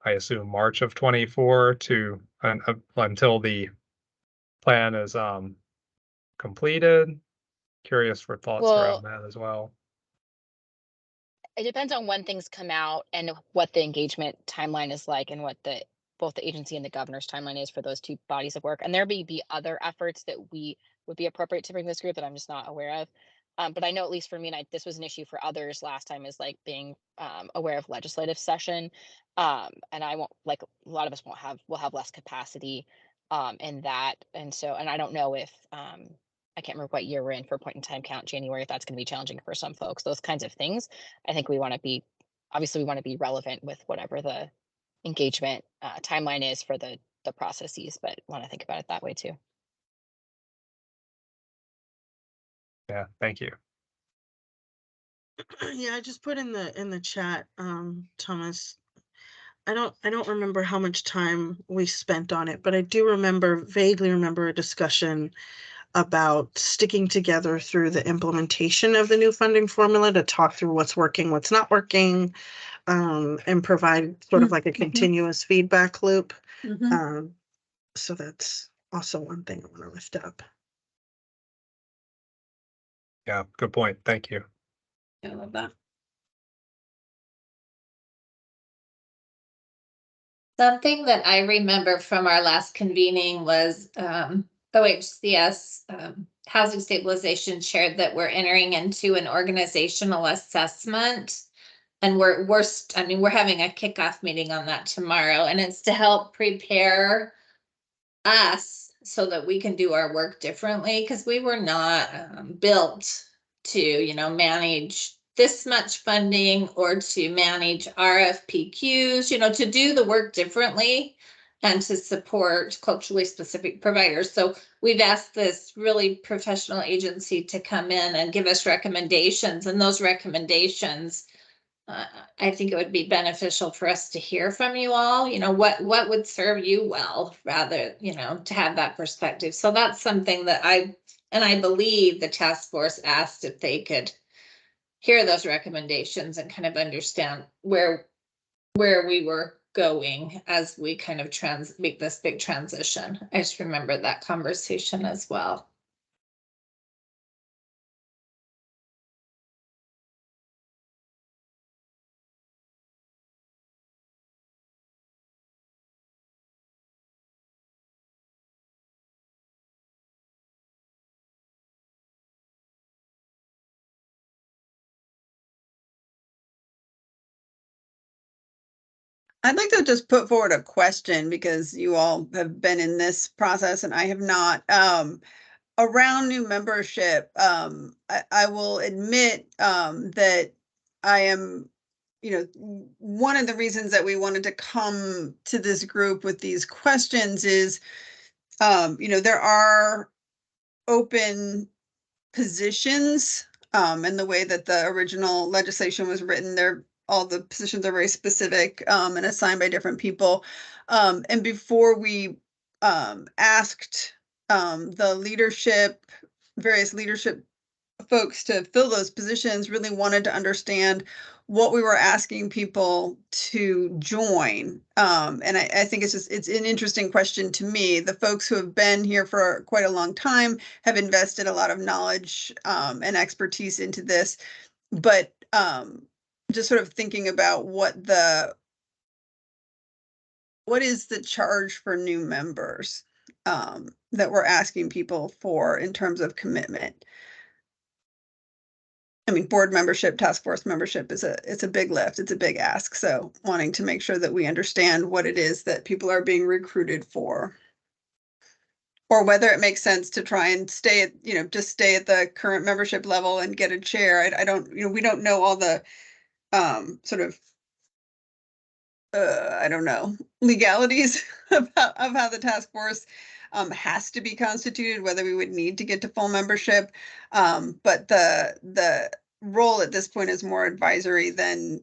assume, March of 24 to until the plan is completed? Curious for thoughts around that as well. It depends on when things come out and what the engagement timeline is like, and what both the agency and the governor's timeline is for those two bodies of work. And there may be other efforts that would be appropriate to bring this group that I'm just not aware of. But I know, at least for me, and this was an issue for others last time, is like being aware of legislative session. And I won't, like, a lot of us will have less capacity in that. And I don't know if I can't remember what year we're in for point in time count January, if that's going to be challenging for some folks, those kinds of things. I think we want to be relevant with whatever the engagement timeline is for the processes, but want to think about it that way too. Yeah, thank you. Yeah, I just put in the chat, Thomas. I don't remember how much time we spent on it, but I do vaguely remember a discussion about sticking together through the implementation of the new funding formula to talk through what's working, what's not working, and provide sort of like a continuous feedback loop. So that's also one thing I want to lift up. Yeah, good point. Thank you. I love that. Something that I remember from our last convening was OHCS Housing Stabilization shared that we're entering into an organizational assessment, and we're having a kickoff meeting on that tomorrow, and it's to help prepare us so that we can do our work differently, because we were not built to manage this much funding or to manage RFPQs, to do the work differently and to support culturally specific providers. So we've asked this really professional agency to come in and give us recommendations, and those recommendations, I think it would be beneficial for us to hear from you all, what would serve you well, rather, to have that perspective. So that's something that I believe the task force asked if they could hear those recommendations and kind of understand where we were going as we kind of make this big transition. I just remember that conversation as well. I'd like to just put forward a question because you all have been in this process and I have not. Around new membership, I will admit that I am, one of the reasons that we wanted to come to this group with these questions is, there are open positions, and the way that the original legislation was written, all the positions are very specific, and assigned by different people. And before we asked the various leadership folks to fill those positions, really wanted to understand what we were asking people to join. And I think it's an interesting question to me. The folks who have been here for quite a long time have invested a lot of knowledge and expertise into this, but just sort of thinking about what is the charge for new members that we're asking people for in terms of commitment. I mean, board membership, task force membership it's a big lift. It's a big ask. So wanting to make sure that we understand what it is that people are being recruited for. Or whether it makes sense to try and stay at, just stay at the current membership level and get a chair. I don't, we don't know all the sort of, I don't know, legalities of how the task force has to be constituted, whether we would need to get to full membership. But the role at this point is more advisory than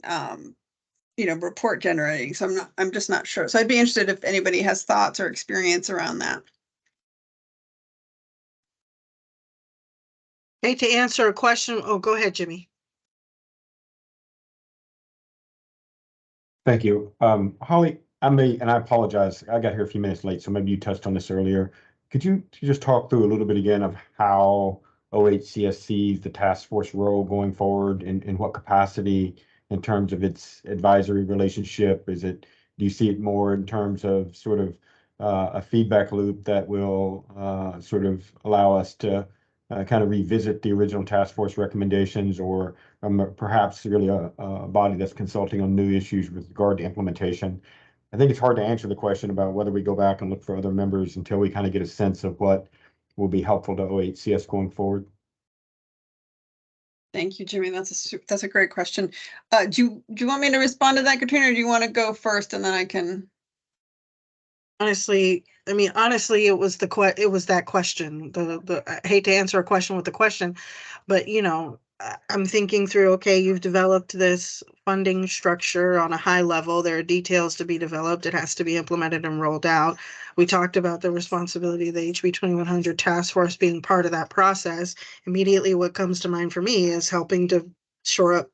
report generating. So I'm just not sure. So I'd be interested if anybody has thoughts or experience around that. Hey, to answer a question. Oh, go ahead, Jimmy. Thank you. Holly, and I apologize, I got here a few minutes late, so maybe you touched on this earlier. Could you just talk through a little bit again of how OHCS sees the task force role going forward, in what capacity in terms of its advisory relationship? Do you see it more in terms of sort of a feedback loop that will sort of allow us to kind of revisit the original task force recommendations, or perhaps really a body that's consulting on new issues with regard to implementation? I think it's hard to answer the question about whether we go back and look for other members until we kind of get a sense of what will be helpful to OHCS going forward. Thank you, Jimmy. That's a great question. Do you want me to respond to that, Katrina, or do you want to go first and then I can? Honestly, it was that question. I hate to answer a question with a question, but I'm thinking through, okay, you've developed this funding structure on a high level. There are details to be developed. It has to be implemented and rolled out. We talked about the responsibility of the HB 2100 task force being part of that process. Immediately what comes to mind for me is helping to shore up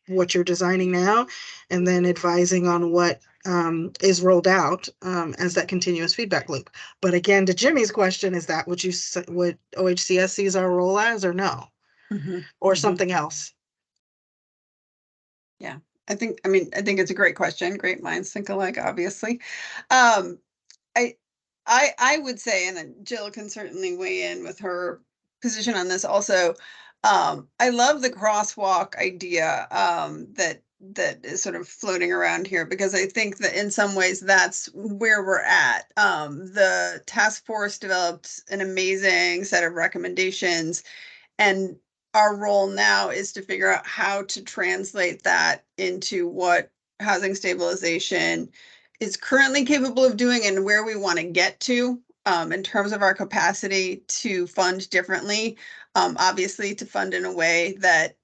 what you're designing now, and then advising on what is rolled out as that continuous feedback loop. But again, to Jimmy's question, is that what OHCS sees our role as, or no? Or something else? Yeah, I think it's a great question. Great minds think alike, obviously. I would say, and then Jill can certainly weigh in with her position on this also. I love the crosswalk idea that is sort of floating around here, because I think that in some ways that's where we're at. The task force developed an amazing set of recommendations, and our role now is to figure out how to translate that into what housing stabilization is currently capable of doing and where we want to get to in terms of our capacity to fund differently. Obviously, to fund in a way that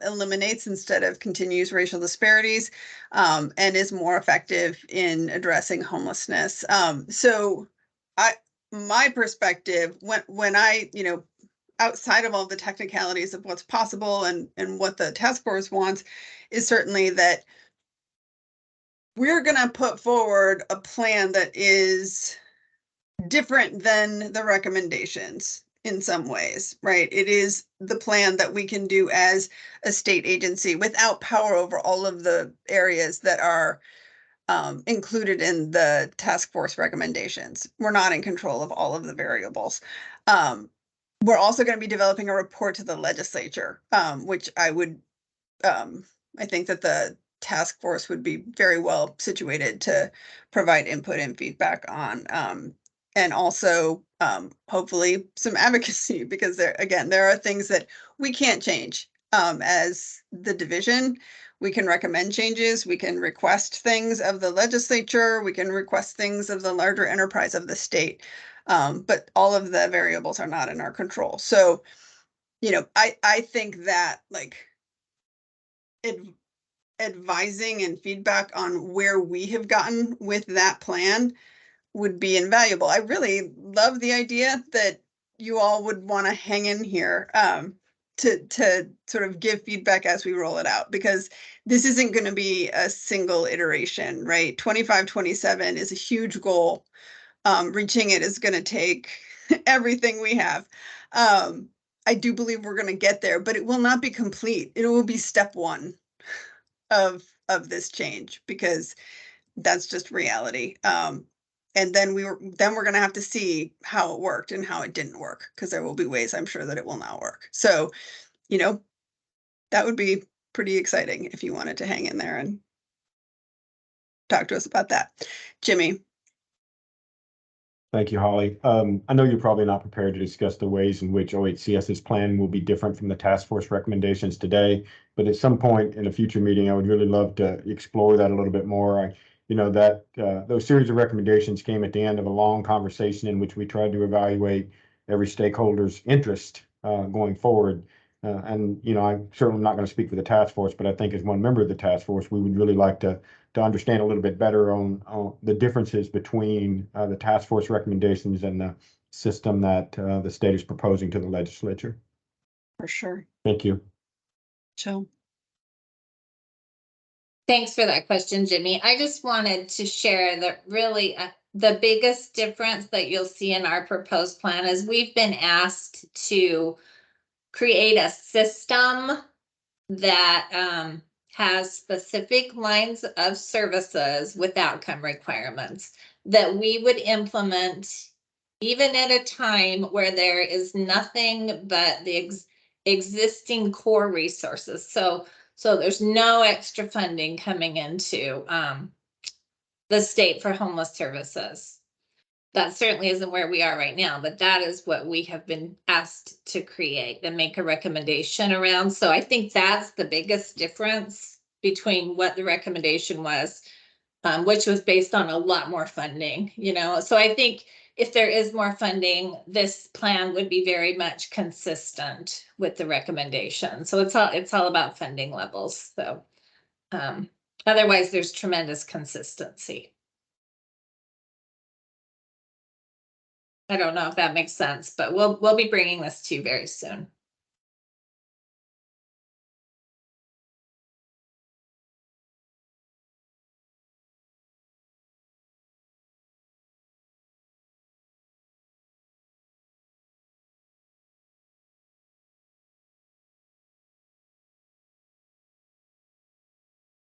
eliminates instead of continues racial disparities, and is more effective in addressing homelessness. So my perspective, when I, outside of all the technicalities of what's possible and what the task force wants, is certainly that we're gonna put forward a plan that is different than the recommendations in some ways, right? It is the plan that we can do as a state agency without power over all of the areas that are included in the task force recommendations. We're not in control of all of the variables. We're also going to be developing a report to the legislature, which I think that the task force would be very well situated to provide input and feedback on. And also, hopefully, some advocacy, because there are things that we can't change as the division. We can recommend changes, we can request things of the legislature, we can request things of the larger enterprise of the state. But all of the variables are not in our control. So, I think that like advising and feedback on where we have gotten with that plan would be invaluable. I really love the idea that you all would want to hang in here to sort of give feedback as we roll it out, because this isn't going to be a single iteration, right? 25-27 is a huge goal. Reaching it is going to take everything we have. I do believe we're going to get there, but it will not be complete. It will be step one of this change, because that's just reality. And then we're going to have to see how it worked and how it didn't work, because there will be ways I'm sure that it will not work. So, that would be pretty exciting if you wanted to hang in there and talk to us about that. Jimmy. Thank you, Holly. I know you're probably not prepared to discuss the ways in which OHCS's plan will be different from the task force recommendations today, but at some point in a future meeting, I would really love to explore that a little bit more. Those series of recommendations came at the end of a long conversation in which we tried to evaluate every stakeholder's interest going forward. I'm certainly not going to speak for the task force, but I think as one member of the task force, we would really like to understand a little bit better on the differences between the task force recommendations and the system that the state is proposing to the legislature. For sure. Thank you. Jill. Thanks for that question, Jimmy. I just wanted to share that really the biggest difference that you'll see in our proposed plan is we've been asked to create a system that has specific lines of services with outcome requirements that we would implement even at a time where there is nothing but the existing core resources. So there's no extra funding coming into the state for homeless services. That certainly isn't where we are right now, but that is what we have been asked to create and make a recommendation around. So I think that's the biggest difference between what the recommendation was, which was based on a lot more funding, So I think if there is more funding, this plan would be very much consistent with the recommendation. So it's all about funding levels. So otherwise there's tremendous consistency. I don't know if that makes sense, but we'll be bringing this to you very soon.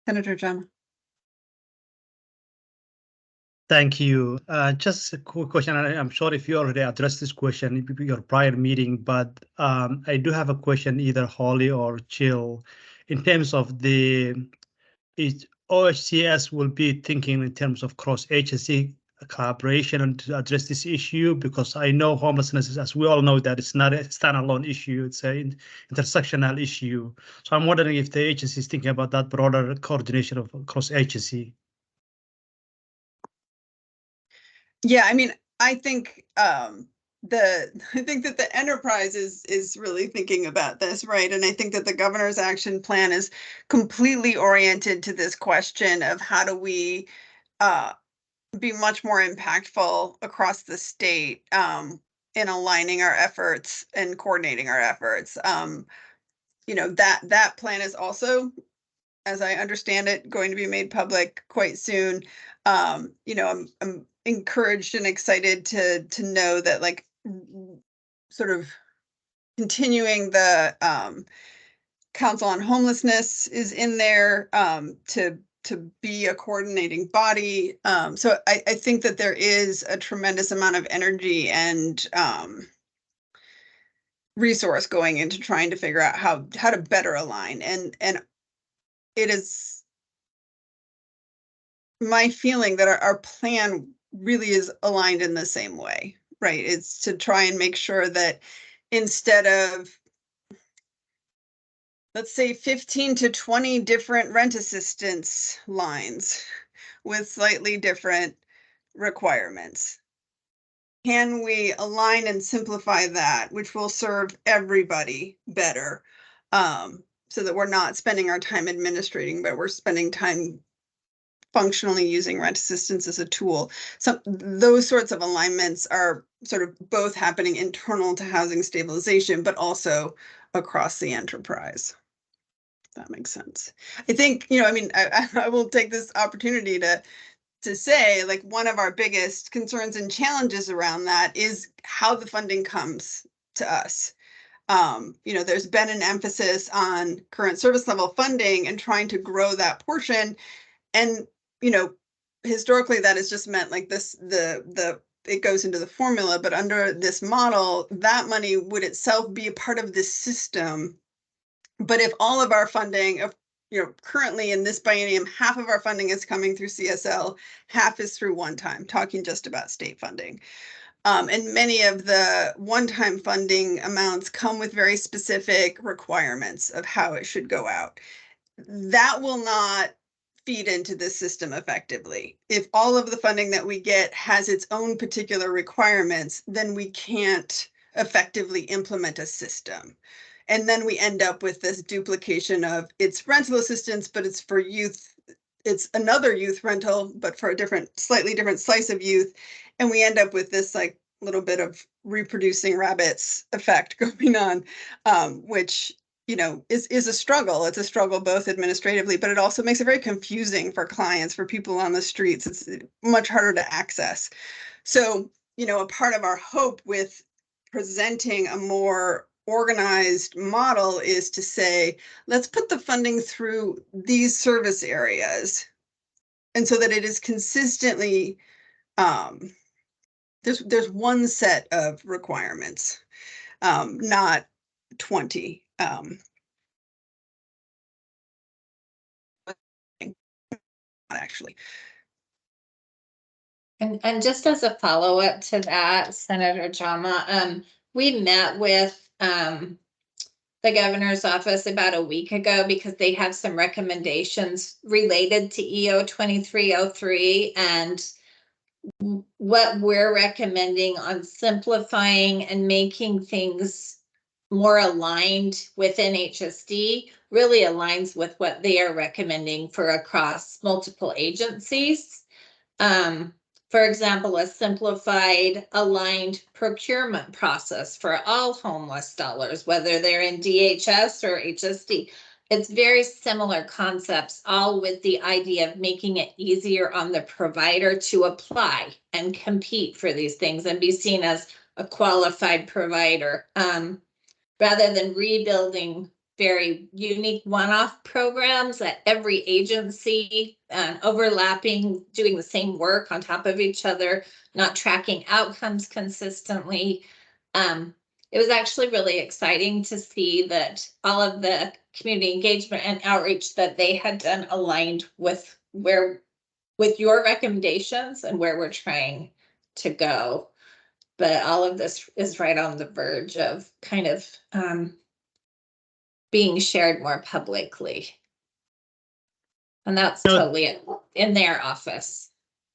Senator Jama. Thank you. Just a quick question. I'm sure if you already addressed this question in your prior meeting, but I do have a question, either Holly or Jill, in terms of OHCS will be thinking in terms of cross-agency collaboration and to address this issue, because I know homelessness is, as we all know, that it's not a standalone issue, it's an intersectional issue. So I'm wondering if the agency is thinking about that broader coordination of cross-agency. Yeah, I mean, I think that the enterprise is really thinking about this, right? And I think that the governor's action plan is completely oriented to this question of how do we be much more impactful across the state in aligning our efforts and coordinating our efforts. That plan is also as I understand it, going to be made public quite soon. You know, I'm encouraged and excited to know that, like, sort of continuing the Council on Homelessness is in there to be a coordinating body. So I think that there is a tremendous amount of energy and resource going into trying to figure out how to better align. And it is my feeling that our plan really is aligned in the same way, right? It's to try and make sure that instead of, let's say, 15 to 20 different rent assistance lines with slightly different requirements, can we align and simplify that, which will serve everybody better, so that we're not spending our time administrating, but we're spending time functionally using rent assistance as a tool. So those sorts of alignments are sort of both happening internal to housing stabilization, but also across the enterprise. If that makes sense. I think, you know, I mean, I will take this opportunity to say, like, one of our biggest concerns and challenges around that is how the funding comes to us. You know, there's been an emphasis on current service level funding and trying to grow that portion. And, you know, historically that has just meant like this, it goes into the formula, but under this model, that money would itself be a part of this system. But if all of our funding, you know, currently in this biennium, half of our funding is coming through CSL, half is through one-time, talking just about state funding. And many of the one-time funding amounts come with very specific requirements of how it should go out. That will not feed into this system effectively. If all of the funding that we get has its own particular requirements, then we can't effectively implement a system. And then we end up with this duplication of, it's rental assistance, but it's for youth. It's another youth rental, but for a different, slightly different slice of youth. And we end up with this like little bit of reproducing rabbits effect going on, which, you know, is a struggle. It's a struggle both administratively, but it also makes it very confusing for clients, for people on the streets. It's much harder to access. So, you know, a part of our hope with presenting a more organized model is to say, let's put the funding through these service areas, and so that it is consistently, there's one set of requirements, not 20. Actually. And just as a follow-up to that, Senator Jama, we met with the governor's office about a week ago because they have some recommendations related to EO 2303 and what we're recommending on simplifying and making things more aligned within HSD really aligns with what they are recommending for across multiple agencies. For example, a simplified, aligned procurement process for all homeless dollars, whether they're in DHS or HSD. It's very similar concepts, all with the idea of making it easier on the provider to apply and compete for these things and be seen as a qualified provider, rather than rebuilding very unique one-off programs at every agency and overlapping, doing the same work on top of each other, not tracking outcomes consistently. It was actually really exciting to see that all of the community engagement and outreach that they had done aligned with your recommendations and where we're trying to go. But all of this is right on the verge of kind of being shared more publicly. And that's totally in their office.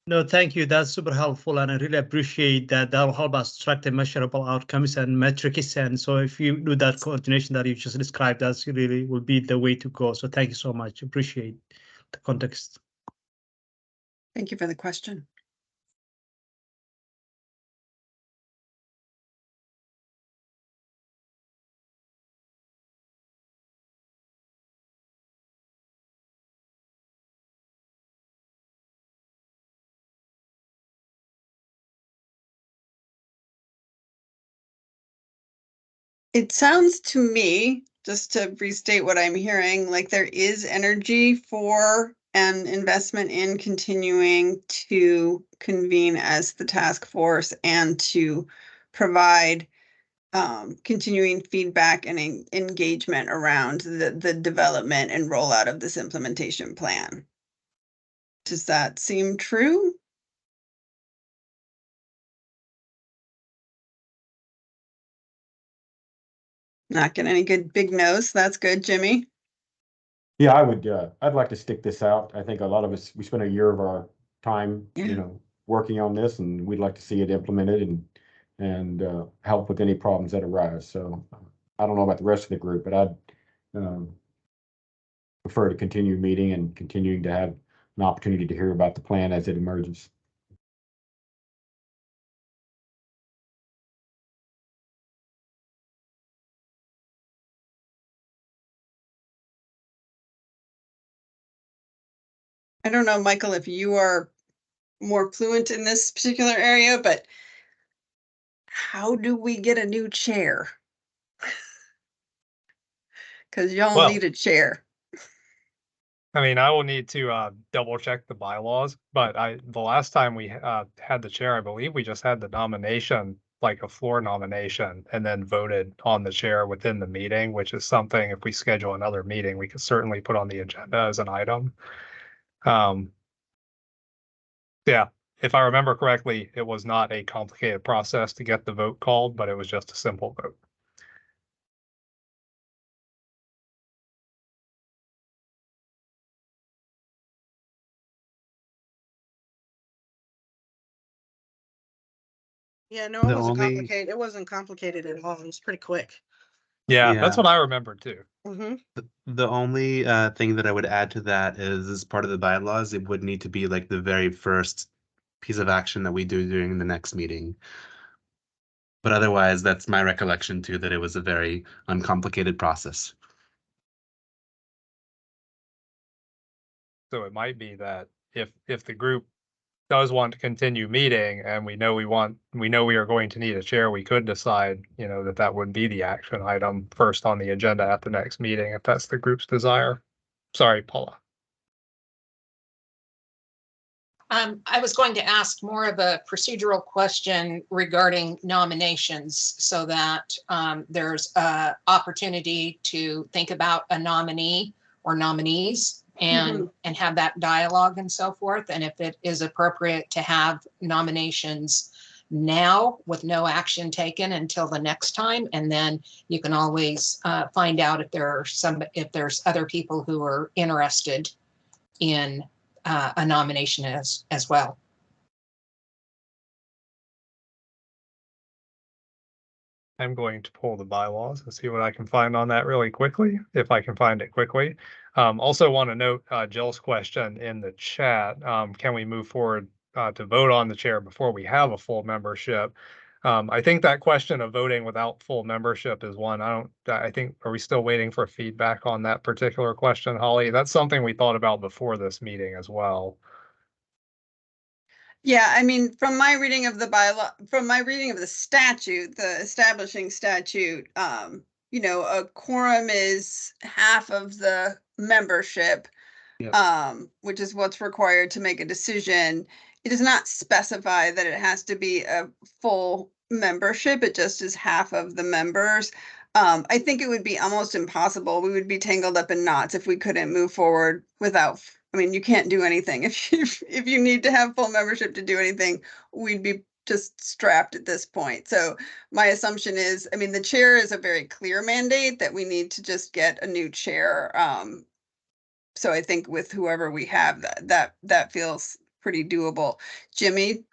No, thank you. That's super helpful. And I really appreciate that. That'll help us track the measurable outcomes and metrics. And so if you do that coordination that you just described, that's really will be the way to go. So thank you so much. Appreciate the context. Thank you for the question. It sounds to me, just to restate what I'm hearing, like there is energy for an investment in continuing to convene as the task force and to provide continuing feedback and engagement around the development and rollout of this implementation plan. Does that seem true? Not getting any good big no's. That's good, Jimmy. Yeah, I'd like to stick this out. I think a lot of us, we spent a year of our time, working on this, and we'd like to see it implemented and help with any problems that arise. So I don't know about the rest of the group, but I'd prefer to continue meeting and continuing to have an opportunity to hear about the plan as it emerges. I don't know, Michael, if you are more fluent in this particular area, but how do we get a new chair? Because y'all need a chair. I mean, I will need to double check the bylaws, but the last time we had the chair, I believe we just had the nomination, like a floor nomination, and then voted on the chair within the meeting, which is something if we schedule another meeting, we could certainly put on the agenda as an item. Yeah, if I remember correctly, it was not a complicated process to get the vote called, but it was just a simple vote. Yeah, no, it wasn't complicated. It wasn't complicated at all. It was pretty quick. Yeah, that's what I remember too. The only thing that I would add to that is, as part of the bylaws, it would need to be like the very first piece of action that we do during the next meeting. But otherwise, that's my recollection too, that it was a very uncomplicated process. So it might be that if the group does want to continue meeting and we know we are going to need a chair, we could decide, that would be the action item first on the agenda at the next meeting, if that's the group's desire. Sorry, Paula. I was going to ask more of a procedural question regarding nominations so that there's an opportunity to think about a nominee or nominees and have that dialogue and so forth. And if it is appropriate to have nominations now with no action taken until the next time, and then you can always find out if there's other people who are interested in a nomination as well. I'm going to pull the bylaws and see what I can find on that really quickly, if I can find it quickly. Also want to note Jill's question in the chat. Can we move forward to vote on the chair before we have a full membership? I think that question of voting without full membership is one. I think, are we still waiting for feedback on that particular question, Holly? That's something we thought about before this meeting as well. Yeah, I mean, from my reading of the bylaw, from my reading of the statute, the establishing statute, a quorum is half of the membership, which is what's required to make a decision. It does not specify that it has to be a full membership. It just is half of the members. I think it would be almost impossible. We would be tangled up in knots if we couldn't move forward without. I mean, you can't do anything if you need to have full membership to do anything. We'd be just strapped at this point. So my assumption is, I mean, the chair is a very clear mandate that we need to just get a new chair. So I think with whoever we have, that feels pretty doable. Jimmy?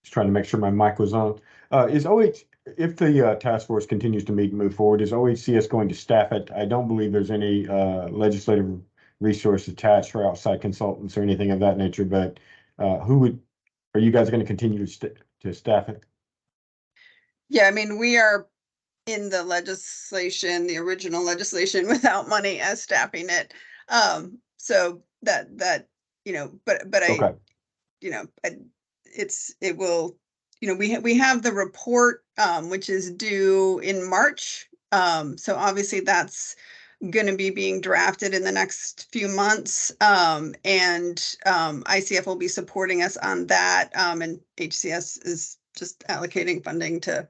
Just trying to make sure my mic was on. If the task force continues to meet and move forward, is OHCS going to staff it? I don't believe there's any legislative resource attached for outside consultants or anything of that nature, but are you guys going to continue to staff it? Yeah, I mean, we are in the legislation, the original legislation, without money as staffing it. So that, but Okay. it will, we have the report, which is due in March. So obviously that's going to be being drafted in the next few months. And ICF will be supporting us on that. And HCS is just allocating funding to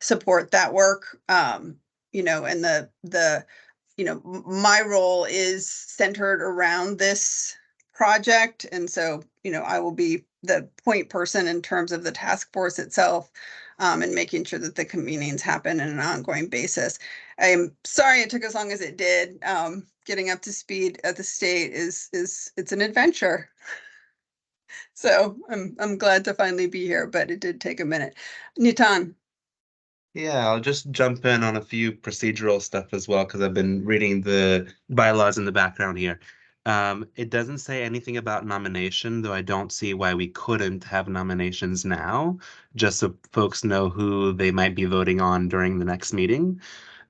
support that work. And my role is centered around this project. And so, I will be the point person in terms of the task force itself, and making sure that the convenings happen on an ongoing basis. I'm sorry it took as long as it did. Getting up to speed at the state it's an adventure. So I'm glad to finally be here, but it did take a minute. Nitan. Yeah, I'll just jump in on a few procedural stuff as well, because I've been reading the bylaws in the background here. It doesn't say anything about nomination, though I don't see why we couldn't have nominations now, just so folks know who they might be voting on during the next meeting.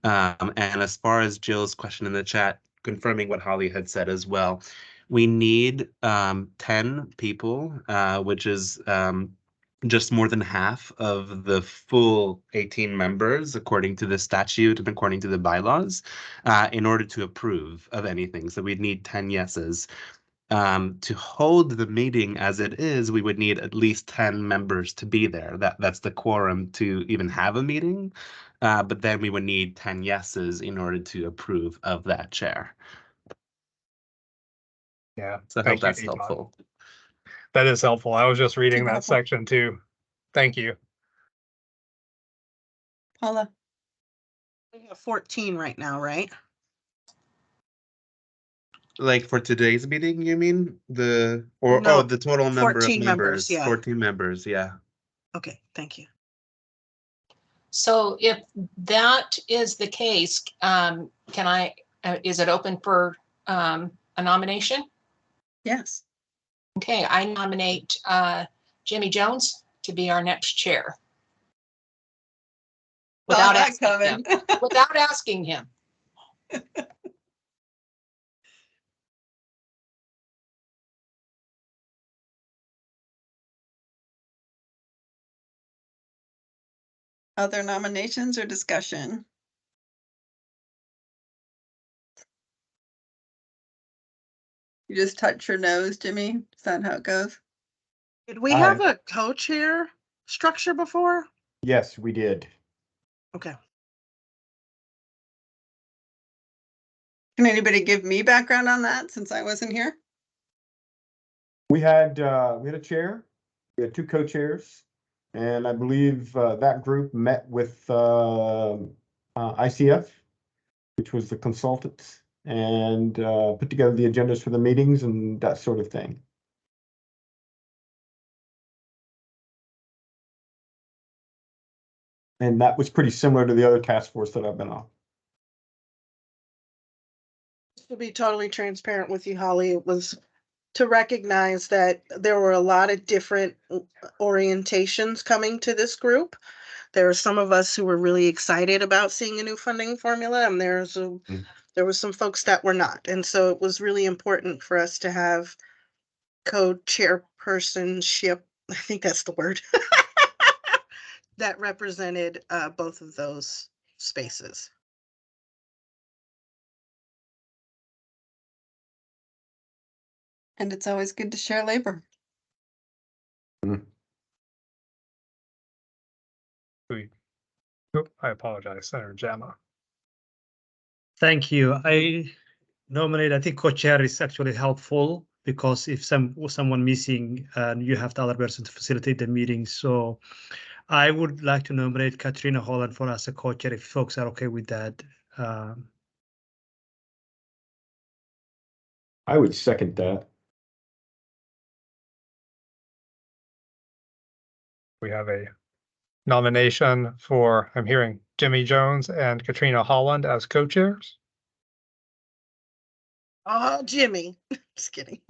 And as far as Jill's question in the chat, confirming what Holly had said as well, we need 10 people, which is just more than half of the full 18 members, according to the statute and according to the bylaws, in order to approve of anything. So we'd need 10 yeses. To hold the meeting as it is, we would need at least 10 members to be there. That's the quorum to even have a meeting. But then we would need 10 yeses in order to approve of that chair. Yeah. So I hope that's helpful. That is helpful. I was just reading Super that helpful. section too. Thank you. Paula. We have 14 right now, right? Like for today's meeting, you mean? The No, the total number of 14 members, members. yeah. 14 members, yeah. Okay, thank you. So if that is the case, is it open for a nomination? Yes. Okay, I nominate Jimmy Jones to be our next chair. Without asking him. Without asking him. Other nominations or discussion? You just touch your nose, Jimmy? Is that how it goes? Did we have a co-chair structure before? Yes, we did. Okay. Can anybody give me background on that since I wasn't here? We had a chair, we had two co-chairs, and I believe that group met with ICF, which was the consultants, and put together the agendas for the meetings and that sort of thing. And that was pretty similar to the other task force that I've been on. To be totally transparent with you, Holly, it was to recognize that there were a lot of different orientations coming to this group. There were some of us who were really excited about seeing a new funding formula, and there was some folks that were not. And so it was really important for us to have co-chairpersonship, I think that's the word, that represented both of those spaces. And it's always good to share labor. I apologize, Senator Jama. Thank you. I think co-chair is actually helpful because if someone missing and you have the other person to facilitate the meeting. So I would like to nominate Katrina Holland for as a co-chair if folks are okay with that. I would second that. We have a nomination for, I'm hearing Jimmy Jones and Katrina Holland as co-chairs. Oh, Jimmy. Just kidding.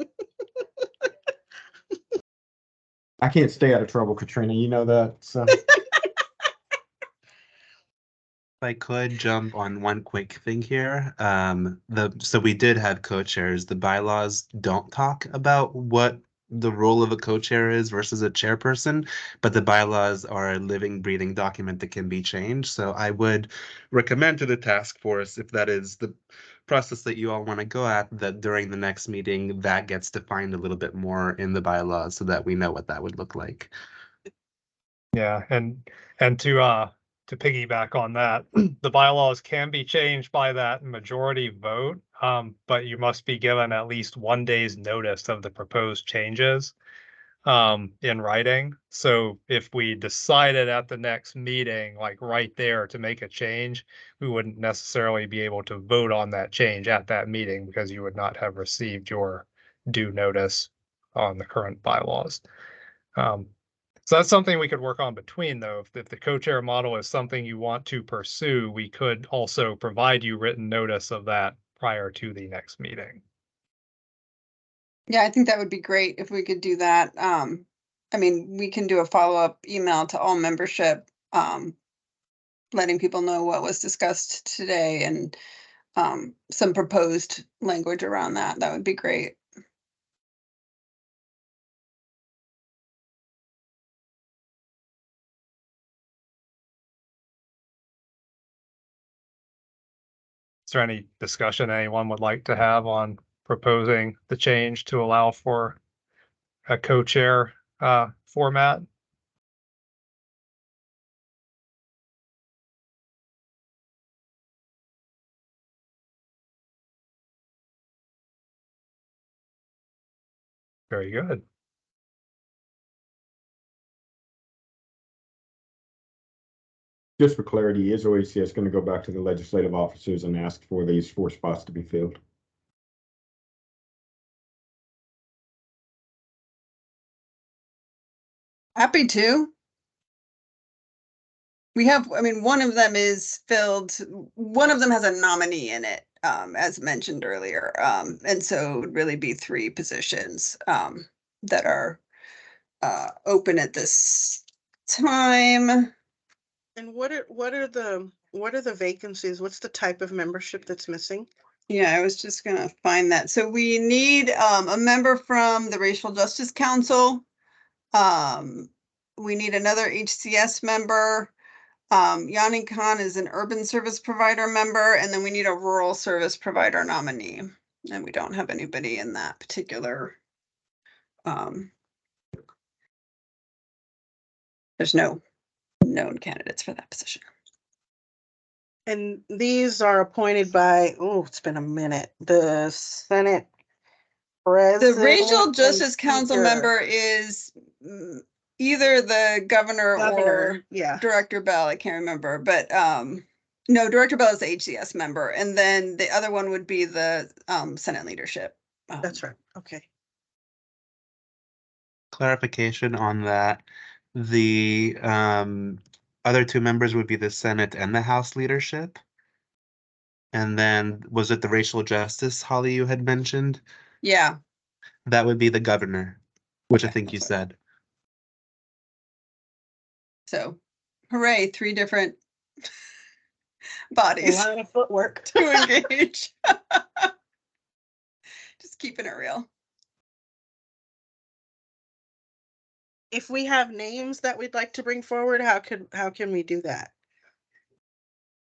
I can't stay out of trouble, Katrina. You know that. So. If I could jump on one quick thing here, so we did have co-chairs. The bylaws don't talk about what the role of a co-chair is versus a chairperson, but the bylaws are a living, breathing document that can be changed. So I would recommend to the task force, if that is the process that you all want to go at, that during the next meeting, that gets defined a little bit more in the bylaws so that we know what that would look like. Yeah, and to piggyback on that, the bylaws can be changed by that majority vote, but you must be given at least 1 day's notice of the proposed changes in writing. So if we decided at the next meeting, like right there, to make a change, we wouldn't necessarily be able to vote on that change at that meeting because you would not have received your due notice on the current bylaws. So that's something we could work on between, though. If the co-chair model is something you want to pursue, we could also provide you written notice of that prior to the next meeting. Yeah, I think that would be great if we could do that. I mean, we can do a follow-up email to all membership, letting people know what was discussed today and some proposed language around that. That would be great. Is there any discussion anyone would like to have on proposing the change to allow for a co-chair format? Very good. Just for clarity, is OHCS going to go back to the legislative officers and ask for these 4 spots to be filled? Happy to. We have, I mean, one of them is filled, one of them has a nominee in it, as mentioned earlier. And so it would really be 3 positions that are open at this time. And what are the vacancies? What's the type of membership that's missing? Yeah, I was just gonna find that. So we need a member from the Racial Justice Council. We need another HCS member. Yanni Khan is an urban service provider member, and then we need a rural service provider nominee. And we don't have anybody in that particular. There's no known candidates for that position. And these are appointed by, oh, it's been a minute, the Senate president. The Racial Justice and Council Speaker. member is either the governor or yeah. Director Bell. I can't remember, but no, Director Bell is the HCS member, and then the other one would be the Senate leadership. That's right. Okay. Clarification on that. The other 2 members would be the Senate and the House leadership. And then was it the racial justice, Holly, you had mentioned? Yeah. That would be the governor, which Okay, I think you said. So, hooray, 3 different bodies. A lot of footwork to engage. Just keeping it real. If we have names that we'd like to bring forward, how can we do that?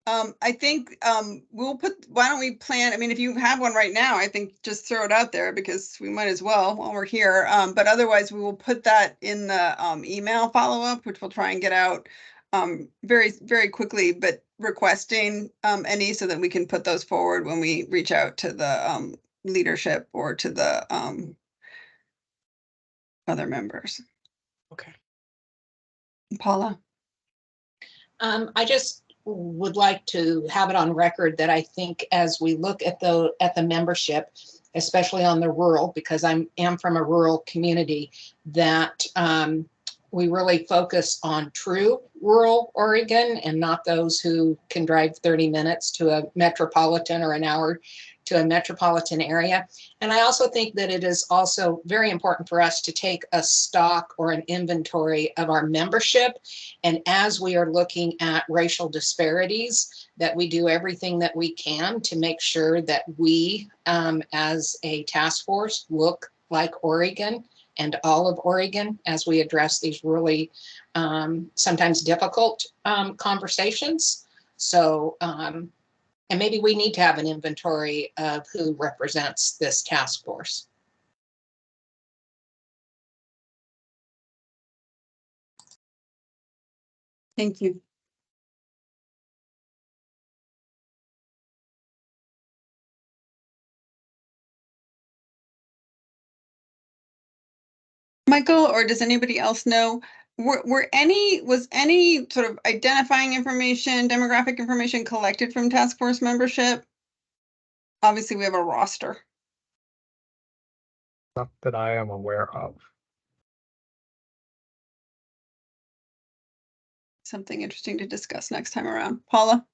I think why don't we plan, I mean, if you have one right now, I think just throw it out there because we might as well while we're here. But otherwise we will put that in the email follow-up, which we'll try and get out very, very quickly, but requesting any so that we can put those forward when we reach out to the leadership or to the other members. Okay. Paula? I just would like to have it on record that I think as we look at the membership, especially on the rural, because I am from a rural community, that we really focus on true rural Oregon and not those who can drive 30 minutes to a metropolitan or an hour to a metropolitan area. And I also think that it is also very important for us to take a stock or an inventory of our membership. And as we are looking at racial disparities, that we do everything that we can to make sure that we, as a task force, look like Oregon and all of Oregon as we address these really sometimes difficult conversations. So, and maybe we need to have an inventory of who represents this task force. Thank you. Michael, or does anybody else know, was any sort of identifying information, demographic information collected from task force membership? Obviously, we have a roster. Not that I am aware of. Something interesting to discuss next time around. Paula?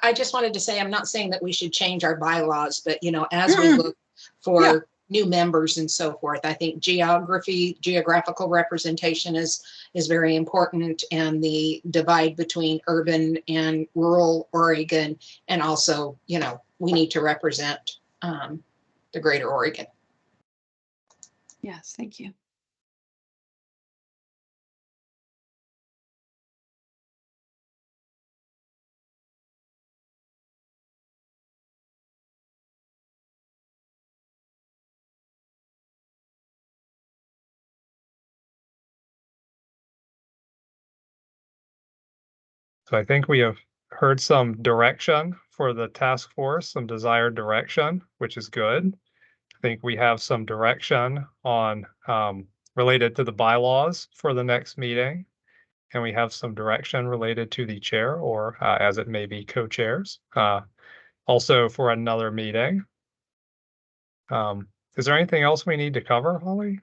I just wanted to say, I'm not saying that we should change our bylaws, but, you know, as we look for new members and so forth, I think geographical representation is very important, and the divide between urban and rural Oregon. And also, you know, we need to represent the greater Oregon. Yes, thank you. So I think we have heard some direction for the task force, some desired direction, which is good. I think we have some direction on related to the bylaws for the next meeting. And we have some direction related to the chair, or as it may be, co-chairs, also for another meeting. Is there anything else we need to cover, Holly?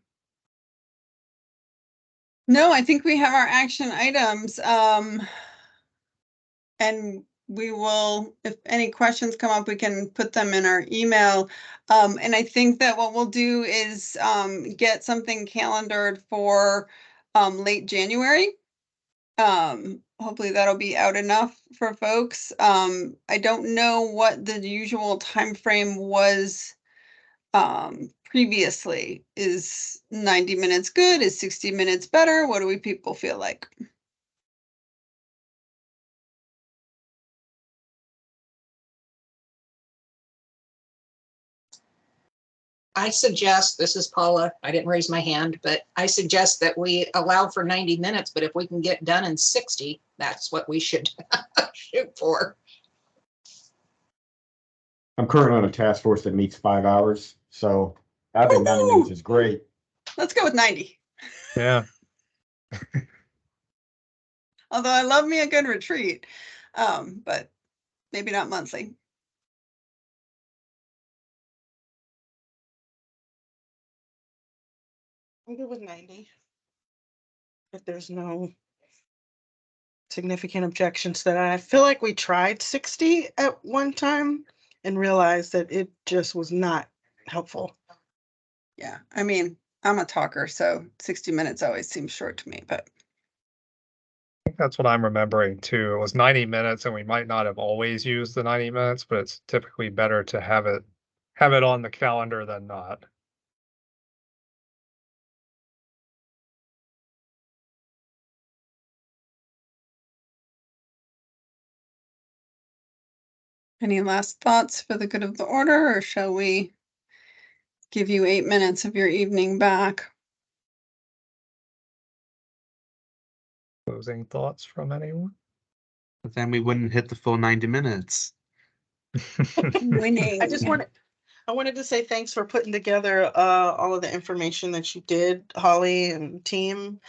No, I think we have our action items. And we will, if any questions come up, we can put them in our email. And I think that what we'll do is get something calendared for late January. Hopefully that'll be out enough for folks. I don't know what the usual time frame was previously. Is 90 minutes good? Is 60 minutes better? What do people feel like? I suggest, this is Paula, I didn't raise my hand, but I suggest that we allow for 90 minutes, but if we can get done in 60, that's what we should shoot for. I'm currently on a task force that meets 5 hours, so I think 90 minutes is great. Let's go with 90. Yeah. Although I love me a good retreat, but maybe not monthly. I'm good with 90. If there's no significant objections to that, I feel like we tried 60 at one time and realized that it just was not helpful. Yeah, I mean, I'm a talker, so 60 minutes always seems short to me, but. I think that's what I'm remembering too. It was 90 minutes, and we might not have always used the 90 minutes, but it's typically better to have it on the calendar than not. Any last thoughts for the good of the order, or shall we give you 8 minutes of your evening back? Closing thoughts from anyone? But then we wouldn't hit the full 90 minutes. Winning. I wanted to say thanks for putting together all of the information that you did, Holly and team.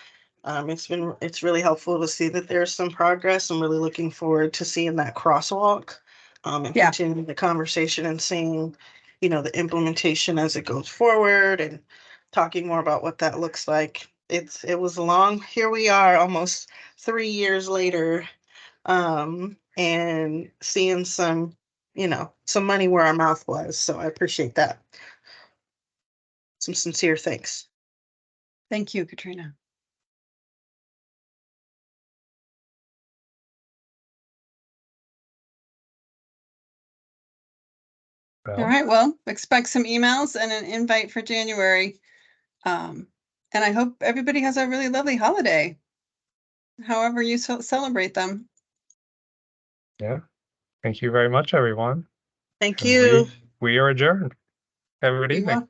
It's really helpful to see that there's some progress. I'm really looking forward to seeing that crosswalk and continuing the conversation and seeing, you know, the implementation as it goes forward and talking more about what that looks like. It was long. Here we are almost 3 years later, and seeing some, you know, some money where our mouth was. So I appreciate that. Some sincere thanks. Thank you, Katrina. All right, well, expect some emails and an invite for January. And I hope everybody has a really lovely holiday, however you celebrate them. Yeah. Thank you very much, everyone. Thank And you. we are adjourned. Have a good Be evening. well.